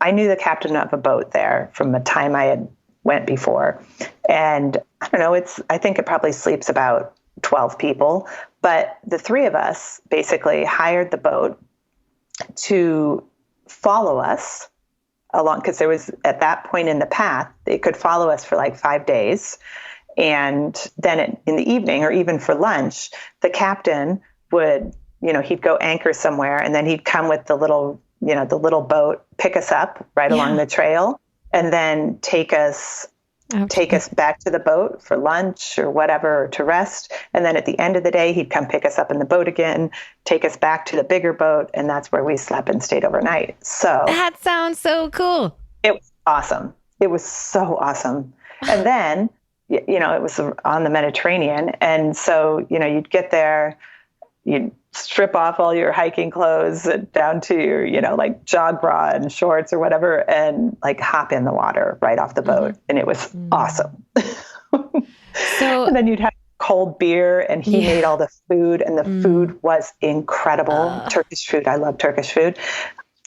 I knew the captain of a boat there from the time I had went before. And I don't know, I think it probably sleeps about 12 people, but the three of us basically hired the boat to follow us along, because there was, at that point in the path, it could follow us for like 5 days. And then in the evening, or even for lunch, the captain would, he'd go anchor somewhere, and then he'd come with the little boat, pick us up right along the trail, and then take us back to the boat for lunch or whatever, to rest. And then at the end of the day, he'd come pick us up in the boat again, take us back to the bigger boat. And that's where we slept and stayed overnight. So that sounds so cool. It was awesome. It was so awesome. And then, it was on the Mediterranean. And so, you'd get there, you'd strip off all your hiking clothes down to your, like jog bra and shorts or whatever, and like hop in the water right off the boat. And it was awesome. So, and then you'd have cold beer, and he made all the food, and the food was incredible. Turkish food. I love Turkish food.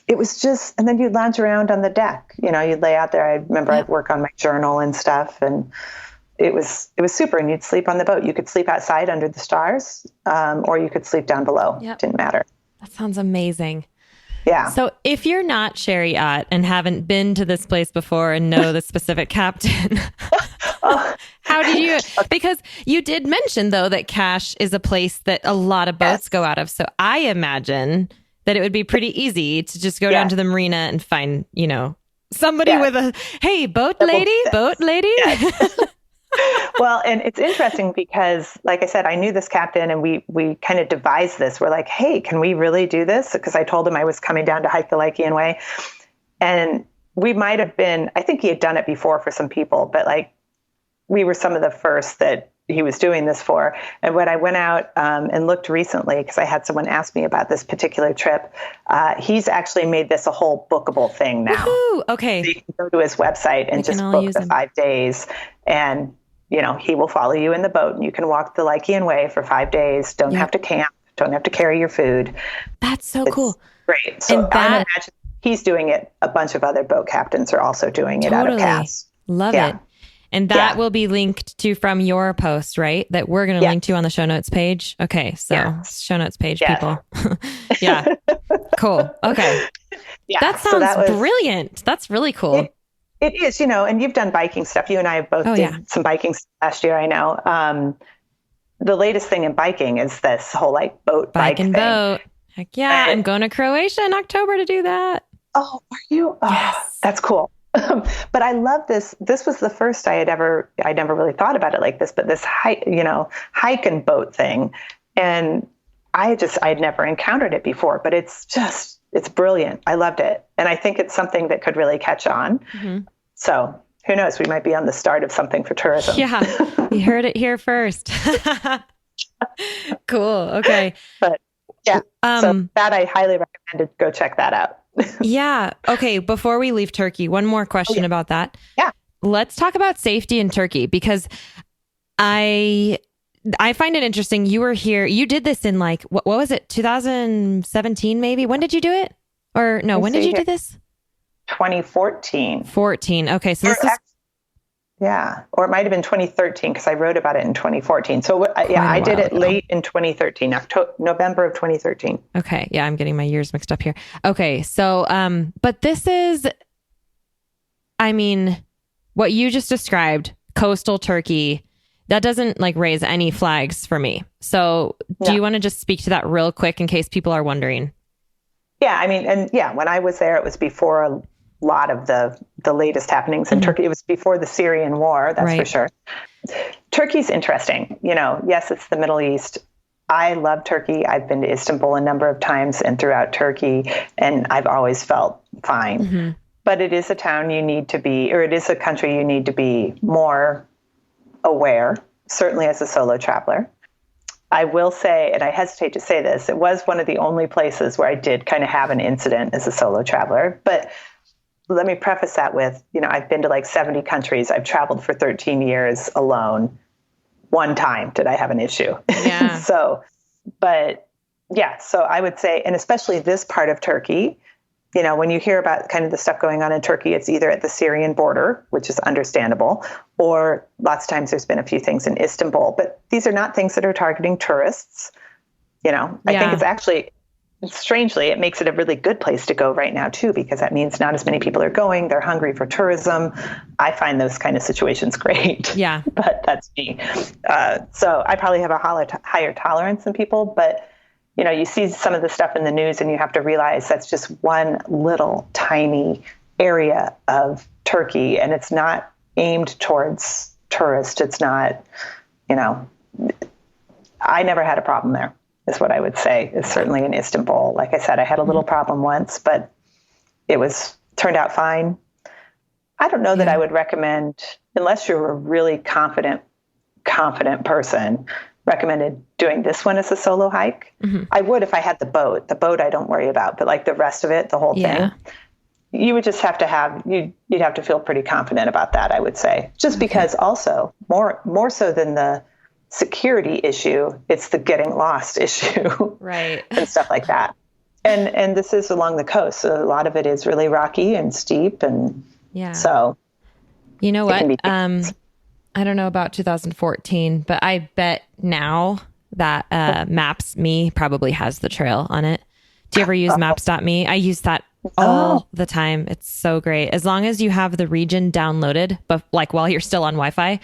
It was just, and then you'd lounge around on the deck, you'd lay out there. I remember I'd work on my journal and stuff, and it was super. And you'd sleep on the boat. You could sleep outside under the stars, or you could sleep down below. Yep. Didn't matter. That sounds amazing. Yeah. So if you're not Sherry Ott and haven't been to this place before and know the specific captain, how did you, because you did mention though that Cache is a place that a lot of boats go out of. So I imagine that it would be pretty easy to just go down to the marina and find, somebody with a, hey, boat lady. Yes. Well, and it's interesting because, like I said, I knew this captain, and we kind of devised this. We're like, hey, can we really do this? Because I told him I was coming down to hike the Lycian Way. And we might have been, I think he had done it before for some people, but like we were some of the first that he was doing this for. And when I went out and looked recently, because I had someone ask me about this particular trip, he's actually made this a whole bookable thing now. Woo-hoo! Okay. So you can go to his website and just book the 5 days, and he will follow you in the boat, and you can walk the Lycian Way for 5 days. Don't have to camp. Don't have to carry your food. That's so cool. Great. So I imagine he's doing it. A bunch of other boat captains are also doing it out of Cache. Love it. And that will be linked to from your post, right? That we're going to link to on the show notes page. Okay. So show notes page, people. Yeah. Cool. Okay. Yeah. That sounds brilliant. That's really cool. It is, and you've done biking stuff. You and I have both did some biking stuff last year, I know. The latest thing in biking is this whole like bike and thing. Boat. Heck yeah. I'm going to Croatia in October to do that. Oh, are you? Oh, yes. That's cool. But I love this. This was the first I never really thought about it like this, but this hike and boat thing. And I'd never encountered it before, but it's brilliant. I loved it. And I think it's something that could really catch on. Mm-hmm. So who knows, we might be on the start of something for tourism. Yeah. You heard it here first. Cool. Okay. But yeah, so that I highly recommend go check that out. Yeah. Okay. Before we leave Turkey, one more question about that. Yeah. Let's talk about safety in Turkey, because I find it interesting. You were here. You did this in like, what was it? 2017, maybe? When did you do it? Or no, when did you do this? 2014. 14. Okay. So this is... Yeah. Or it might've been 2013 because I wrote about it in 2014. So I did it late in 2013, November of 2013. Okay. Yeah. I'm getting my years mixed up here. Okay. So, but this is, what you just described, coastal Turkey, that doesn't like raise any flags for me. So do you want to just speak to that real quick in case people are wondering? Yeah. When I was there, it was before a lot of the latest happenings in Turkey. It was before the Syrian war, that's for sure. Turkey's interesting. Yes, it's the Middle East. I love Turkey. I've been to Istanbul a number of times and throughout Turkey, and I've always felt fine. Mm-hmm. But it is a town it is a country you need to be more aware, certainly as a solo traveler. I will say, and I hesitate to say this, it was one of the only places where I did kind of have an incident as a solo traveler. But let me preface that with, I've been to like 70 countries. I've traveled for 13 years alone. One time did I have an issue. Yeah. So I would say, and especially this part of Turkey, when you hear about kind of the stuff going on in Turkey, it's either at the Syrian border, which is understandable, or lots of times there's been a few things in Istanbul. But these are not things that are targeting tourists. I think it's actually, strangely, it makes it a really good place to go right now, too, because that means not as many people are going. They're hungry for tourism. I find those kind of situations great. Yeah. But that's me. So I probably have a higher tolerance than people, but you see some of the stuff in the news and you have to realize that's just one little tiny area of Turkey, and it's not aimed towards tourists. It's not, I never had a problem there, is what I would say. It's certainly in Istanbul. Like I said, I had a little problem once, but it turned out fine. I don't know that I would recommend, unless you're a really confident person, recommended doing this one as a solo hike. Mm-hmm. I would if I had the boat. The boat I don't worry about, but like the rest of it, the whole thing, you would just have to you'd have to feel pretty confident about that, I would say. Just because also more so than the security issue, it's the getting lost issue. Right. And stuff like that. And this is along the coast, so a lot of it is really rocky and steep, and so you know what? I don't know about 2014, but I bet now that Maps.me probably has the trail on it. Do you ever use Maps.me? I use that all the time. It's so great. As long as you have the region downloaded, but like while you're still on Wi-Fi,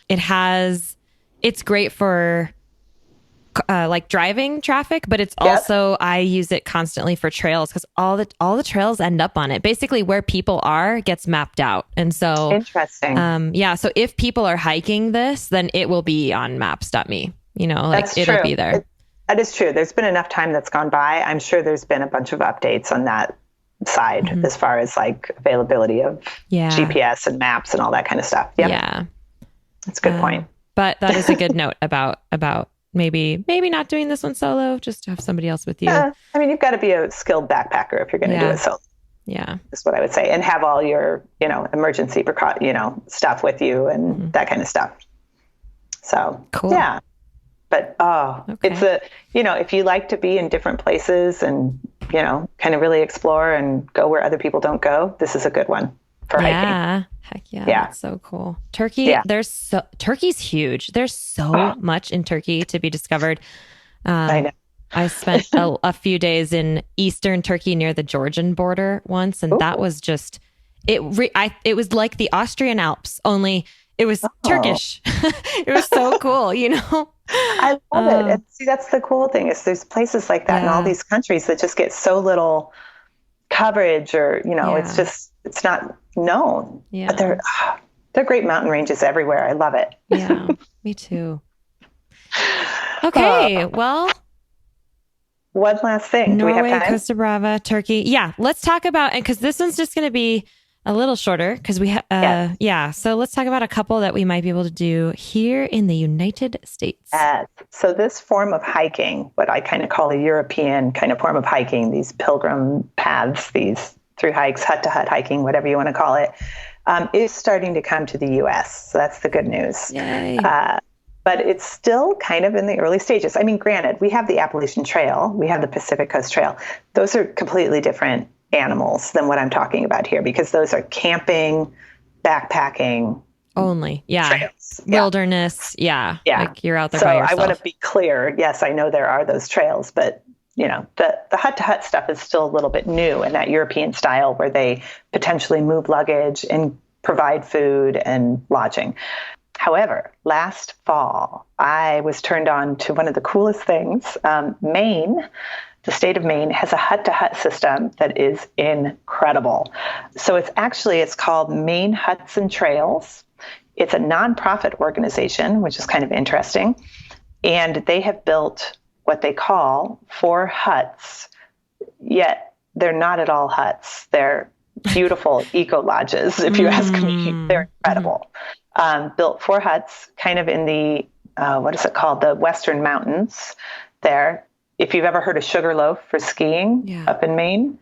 it's great for like driving traffic, but it's also, I use it constantly for trails because all the trails end up on it. Basically where people are gets mapped out. And so interesting. So if people are hiking this, then it will be on Maps.me, That's it'll true. be there. That is true. There's been enough time that's gone by. I'm sure there's been a bunch of updates on that side as far as like availability of GPS and maps and all that kind of stuff. Yep. Yeah. That's a good point. But that is a good note about maybe not doing this one solo, just to have somebody else with you. You've got to be a skilled backpacker if you're going to do it solo. Yeah. That's what I would say. And have all your, emergency stuff with you and that kind of stuff. So, cool. Yeah. But, it's if you like to be in different places and, kind of really explore and go where other people don't go, this is a good one for hiking. Heck yeah. That's so cool. Turkey, Turkey's huge. There's so much in Turkey to be discovered. I know. I spent a few days in Eastern Turkey near the Georgian border once, and that was just, it was like the Austrian Alps, only it was Turkish. It was so cool, I love it. And see, that's the cool thing is there's places like that in all these countries that just get so little coverage or, it's not known. Yeah. But they're great mountain ranges everywhere. I love it. Yeah, me too. Okay, well. One last thing. Norway, do we have time? Costa Brava, Turkey. Yeah, let's talk about, and because this one's just going to be a little shorter because so let's talk about a couple that we might be able to do here in the United States. So this form of hiking, what I kind of call a European kind of form of hiking, these pilgrim paths, these through hikes, hut to hut hiking, whatever you want to call it, is starting to come to the U.S. So that's the good news. Yay. But it's still kind of in the early stages. I mean, granted, we have the Appalachian Trail, we have the Pacific Coast Trail. Those are completely different animals than what I'm talking about here because those are camping, backpacking only. Trails. Wilderness. Yeah. Like you're out there by yourself. So I want to be clear. Yes, I know there are those trails, but the hut to hut stuff is still a little bit new in that European style where they potentially move luggage and provide food and lodging. However, last fall, I was turned on to one of the coolest things. Maine, the state of Maine, has a hut-to-hut system that is incredible. So it's called Maine Huts and Trails. It's a nonprofit organization, which is kind of interesting. And they have built what they call 4 huts, yet they're not at all huts. They're beautiful eco lodges, if you ask me. They're incredible. Built 4 huts kind of in the what is it called? The Western Mountains there. If you've ever heard of Sugarloaf for skiing up in Maine,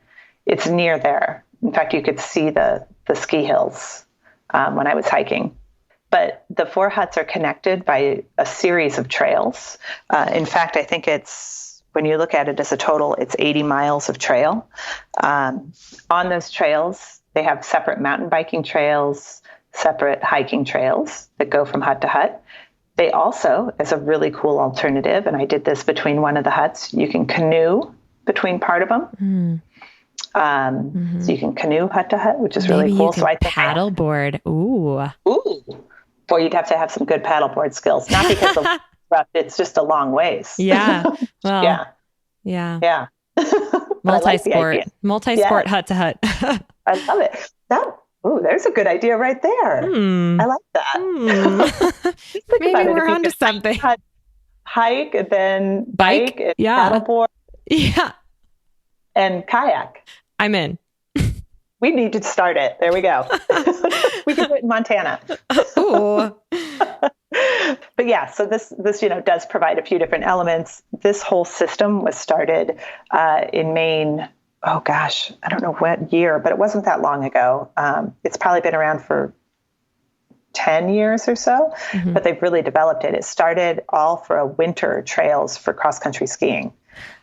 it's near there. In fact, you could see the ski hills when I was hiking. But the 4 huts are connected by a series of trails. In fact, I think when you look at it as a total, it's 80 miles of trail. On those trails, they have separate mountain biking trails, separate hiking trails that go from hut to hut. They also, as a really cool alternative, and I did this between one of the huts, you can canoe between part of them. So you can canoe hut to hut, which is really cool. So I think paddleboard. Ooh. Boy, you'd have to have some good paddleboard skills. Not because of rough, it's just a long ways. Yeah. Well, yeah. Multi-sport hut to hut. I love it. There's a good idea right there. I like that. Maybe we're onto something. Hike and then bike and paddleboard. Yeah. And kayak. I'm in. We need to start it. There we go. We can do it in Montana. Ooh. But yeah, so this does provide a few different elements. This whole system was started in Maine. Oh gosh, I don't know what year, but it wasn't that long ago. It's probably been around for 10 years or so, but they've really developed it. It started all for a winter trails for cross-country skiing.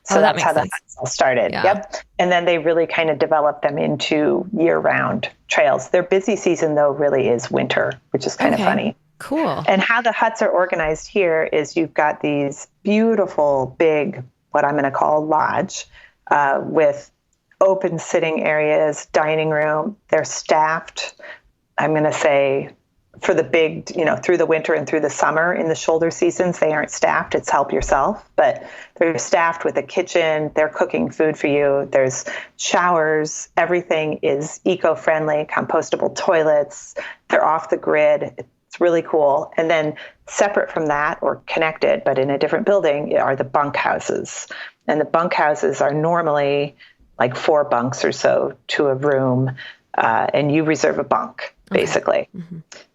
So that's how the huts all started. Yeah. Yep. And then they really kind of developed them into year-round trails. Their busy season, though, really is winter, which is kind of funny. Cool. And how the huts are organized here is you've got these beautiful, big, what I'm going to call lodge, with open sitting areas, dining room. They're staffed, I'm going to say, for the big, through the winter and through the summer. In the shoulder seasons, they aren't staffed. It's help yourself. But they're staffed with a kitchen. They're cooking food for you. There's showers. Everything is eco-friendly, compostable toilets. They're off the grid. It's really cool. And then separate from that, or connected, but in a different building, are the bunkhouses. And the bunkhouses are normally like 4 bunks or so to a room, and you reserve a bunk, basically.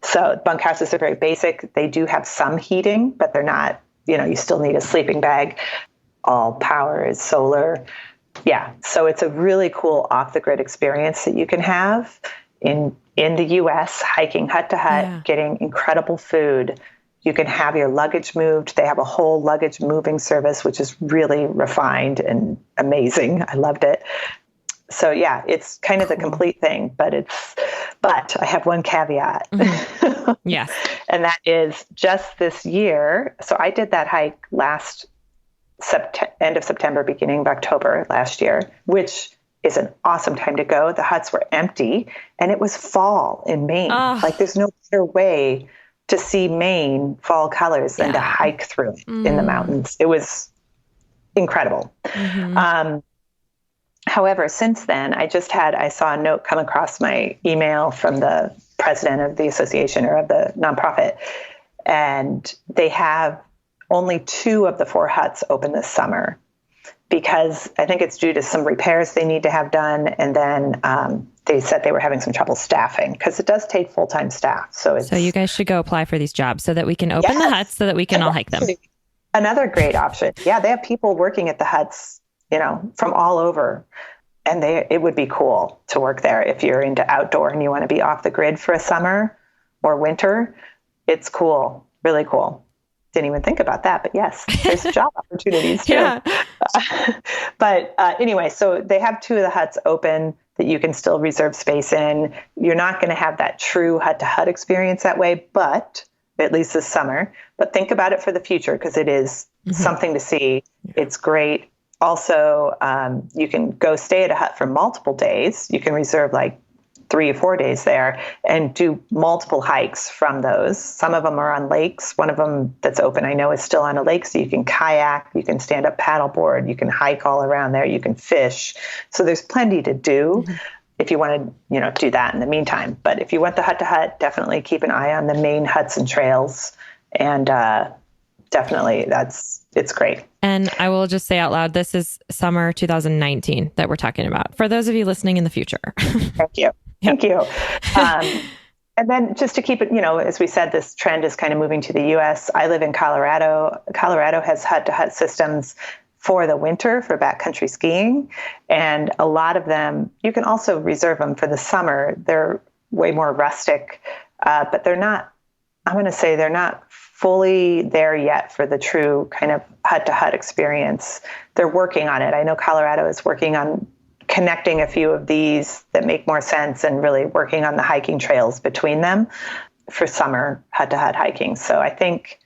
So bunkhouses are very basic. They do have some heating, but they're not, you still need a sleeping bag. All power is solar. Yeah. So it's a really cool off-the-grid experience that you can have in the U.S., hiking hut to hut, getting incredible food. You can have your luggage moved. They have a whole luggage moving service, which is really refined and amazing. I loved it. So yeah, it's kind of the complete thing, but I have one caveat. Yes. And that is just this year. So I did that hike end of September, beginning of October last year, which is an awesome time to go. The huts were empty and it was fall in Maine. Like there's no better way to see Maine fall colors than to hike through it in the mountains. It was incredible. However, since then, I saw a note come across my email from the president of the association or of the nonprofit, and they have only 2 of the 4 huts open this summer because I think it's due to some repairs they need to have done. And then they said they were having some trouble staffing because it does take full-time staff. So you guys should go apply for these jobs so that we can open the huts so that we can all hike them. Another great option. Yeah, they have people working at the huts, from all over. And it would be cool to work there if you're into outdoor and you want to be off the grid for a summer or winter. It's cool. Really cool. Didn't even think about that, but yes, there's job opportunities too. But anyway, so they have 2 of the huts open that you can still reserve space in. You're not going to have that true hut to hut experience that way, but at least this summer. But think about it for the future because it is something to see. It's great. Also, you can go stay at a hut for multiple days. You can reserve like 3 or 4 days there and do multiple hikes from those. Some of them are on lakes. One of them that's open, I know, is still on a lake. So you can kayak, you can stand up paddleboard, you can hike all around there, you can fish. So there's plenty to do if you want to, do that in the meantime. But if you want the hut to hut, definitely keep an eye on the main huts and trails. And definitely it's great. And I will just say out loud, this is summer 2019 that we're talking about for those of you listening in the future. Thank you. Thank you. And then just to keep it, as we said, this trend is kind of moving to the US. I live in Colorado. Colorado has hut-to-hut systems for the winter for backcountry skiing. And a lot of them, you can also reserve them for the summer. They're way more rustic, but they're not, I'm going to say they're not fully there yet for the true kind of hut-to-hut experience. They're working on it. I know Colorado is working on connecting a few of these that make more sense and really working on the hiking trails between them for summer hut-to-hut hiking. So I think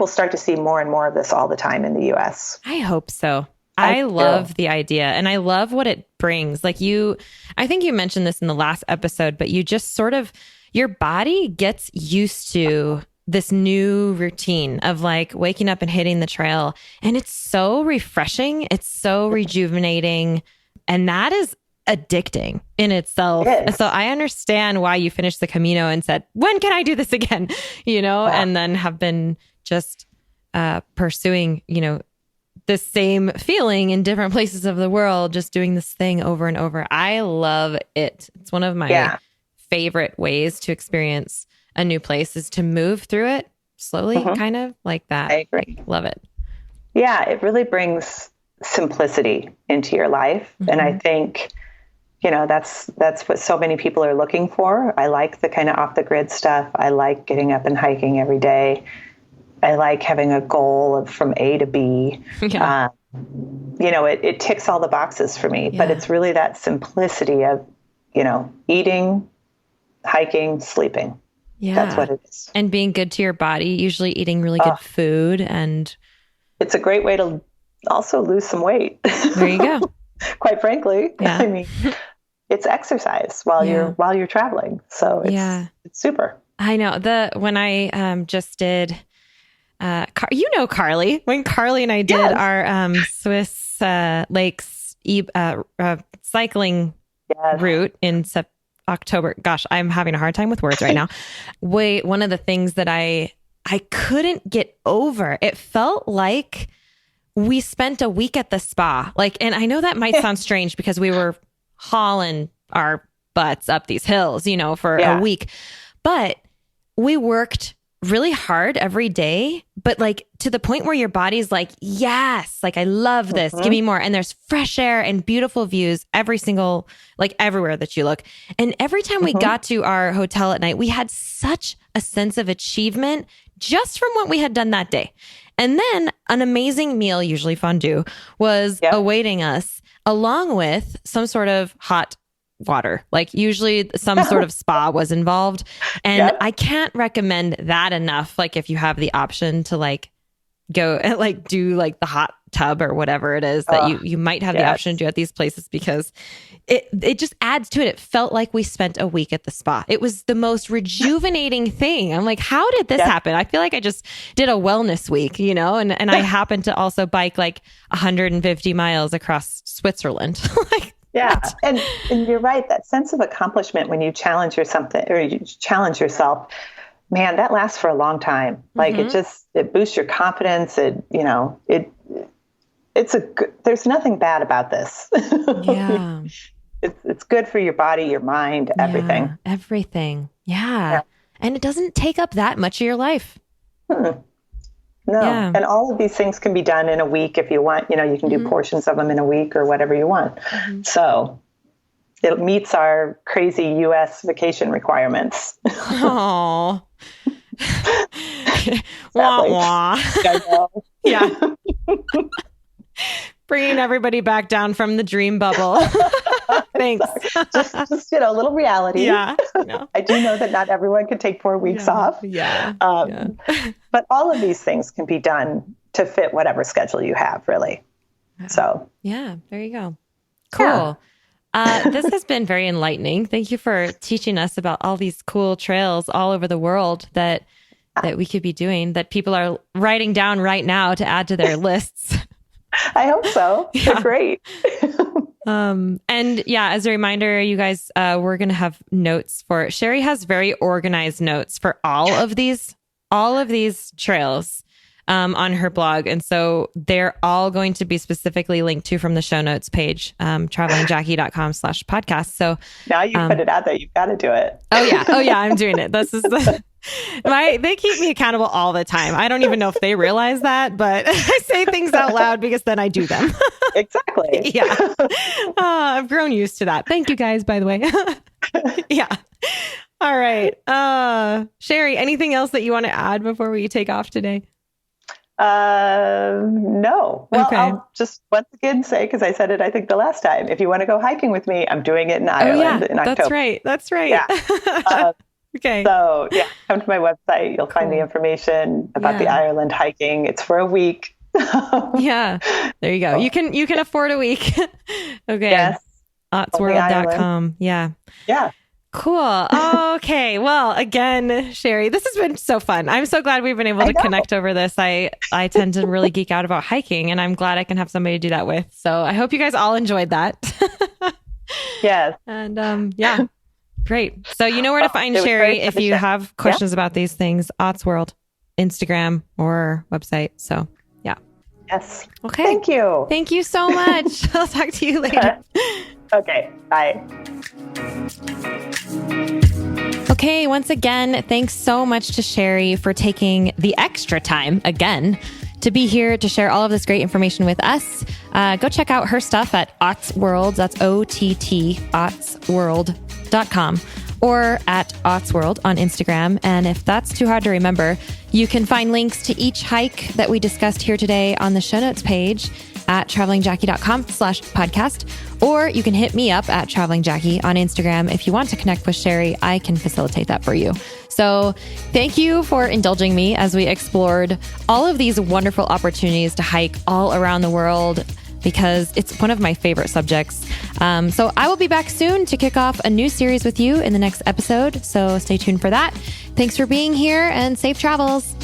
we'll start to see more and more of this all the time in the US. I hope so. I love the idea, and I love what it brings. Like I think you mentioned this in the last episode, but you just sort of, your body gets used to this new routine of like waking up and hitting the trail. And it's so refreshing. It's so rejuvenating. And that is addicting in itself. So I understand why you finished the Camino and said, when can I do this again? And then have been just pursuing, the same feeling in different places of the world, just doing this thing over and over. I love it. It's one of my favorite ways to experience a new place is to move through it slowly, kind of like that. I agree. Love it. Yeah, it really brings simplicity into your life. And I think, that's what so many people are looking for. I like the kind of off the grid stuff. I like getting up and hiking every day. I like having a goal of from A to B. Yeah. It ticks all the boxes for me, but it's really that simplicity of, eating, hiking, sleeping. Yeah. That's what it is. And being good to your body, usually eating really good food. And it's a great way to also lose some weight. There you go. Quite frankly. Yeah. I mean, it's exercise while you're traveling. So it's super. I know. When I just did Carly, when Carly and I did our Swiss lakes cycling route in October. Gosh, I'm having a hard time with words right now. One of the things that I couldn't get over, it felt like we spent a week at the spa. And I know that might sound strange because we were hauling our butts up these hills, for a week, but we worked really hard every day, but to the point where your body's like, yes, I love this. Give me more. And there's fresh air and beautiful views everywhere that you look. And every time we got to our hotel at night, we had such a sense of achievement just from what we had done that day. And then an amazing meal, usually fondue, was awaiting us along with some sort of hot water. Usually some sort of spa was involved. And I can't recommend that enough. If you have the option to go and do the hot tub or whatever it is that you might have the option to do at these places, because it just adds to it. It felt like we spent a week at the spa. It was the most rejuvenating thing. I'm like, how did this happen? I feel like I just did a wellness week, and I happened to also bike 150 miles across Switzerland. Yeah. And you're right. That sense of accomplishment when you challenge yourself, man, that lasts for a long time. It boosts your confidence. There's nothing bad about this. Yeah. It's good for your body, your mind, everything. Yeah, everything. Yeah. And it doesn't take up that much of your life. No. Yeah. And all of these things can be done in a week if you want. You can do portions of them in a week or whatever you want. So it meets our crazy U.S. vacation requirements. Oh. Wah, wah. Yeah. Bringing everybody back down from the dream bubble. Thanks. just a little reality. Yeah. No. I do know that not everyone can take 4 weeks off. Yeah. But all of these things can be done to fit whatever schedule you have, really. So. Yeah, there you go. Cool. Yeah. This has been very enlightening. Thank you for teaching us about all these cool trails all over the world that we could be doing, that people are writing down right now to add to their lists. I hope so. Yeah. They're great. And as a reminder, you guys, we're going to have notes for, Sherry has very organized notes for all of these trails. on her blog. And so they're all going to be specifically linked to from the show notes page, travelingjackie.com/podcast. So now you put it out there, you've got to do it. Oh yeah, I'm doing it. This is they keep me accountable all the time. I don't even know if they realize that, but I say things out loud because then I do them. Exactly. Yeah. I've grown used to that. Thank you guys, by the way. Yeah. All right. Sherry, anything else that you want to add before we take off today? No. Well, Okay. I'll just once again say, because I said it, I think the last time, if you want to go hiking with me, I'm doing it in Ireland in October. That's right. Yeah. Okay. So yeah, come to my website. You'll find the information about the Ireland hiking. It's for a week. Yeah. There you go. You can afford a week. Okay. Yes. Otsworld.com. Yeah. Yeah. Cool. Okay. Well, again, Sherry, this has been so fun. I'm so glad we've been able to connect over this. I tend to really geek out about hiking, and I'm glad I can have somebody to do that with. So I hope you guys all enjoyed that. Yes. And yeah, great. So you know where to find Sherry if you have questions about these things. Otsworld, Instagram or website. So yeah. Yes. Okay. Thank you. Thank you so much. I'll talk to you later. Okay. Bye. Okay, once again, thanks so much to Sherry for taking the extra time again to be here to share all of this great information with us. Go check out her stuff at Otsworld, that's OTT, otsworld.com, or at Otsworld on Instagram. And if that's too hard to remember, you can find links to each hike that we discussed here today on the show notes page at travelingjackie.com/podcast, or you can hit me up at travelingjackie on Instagram. If you want to connect with Sherry, I can facilitate that for you. So thank you for indulging me as we explored all of these wonderful opportunities to hike all around the world, because it's one of my favorite subjects. So I will be back soon to kick off a new series with you in the next episode. So stay tuned for that. Thanks for being here and safe travels.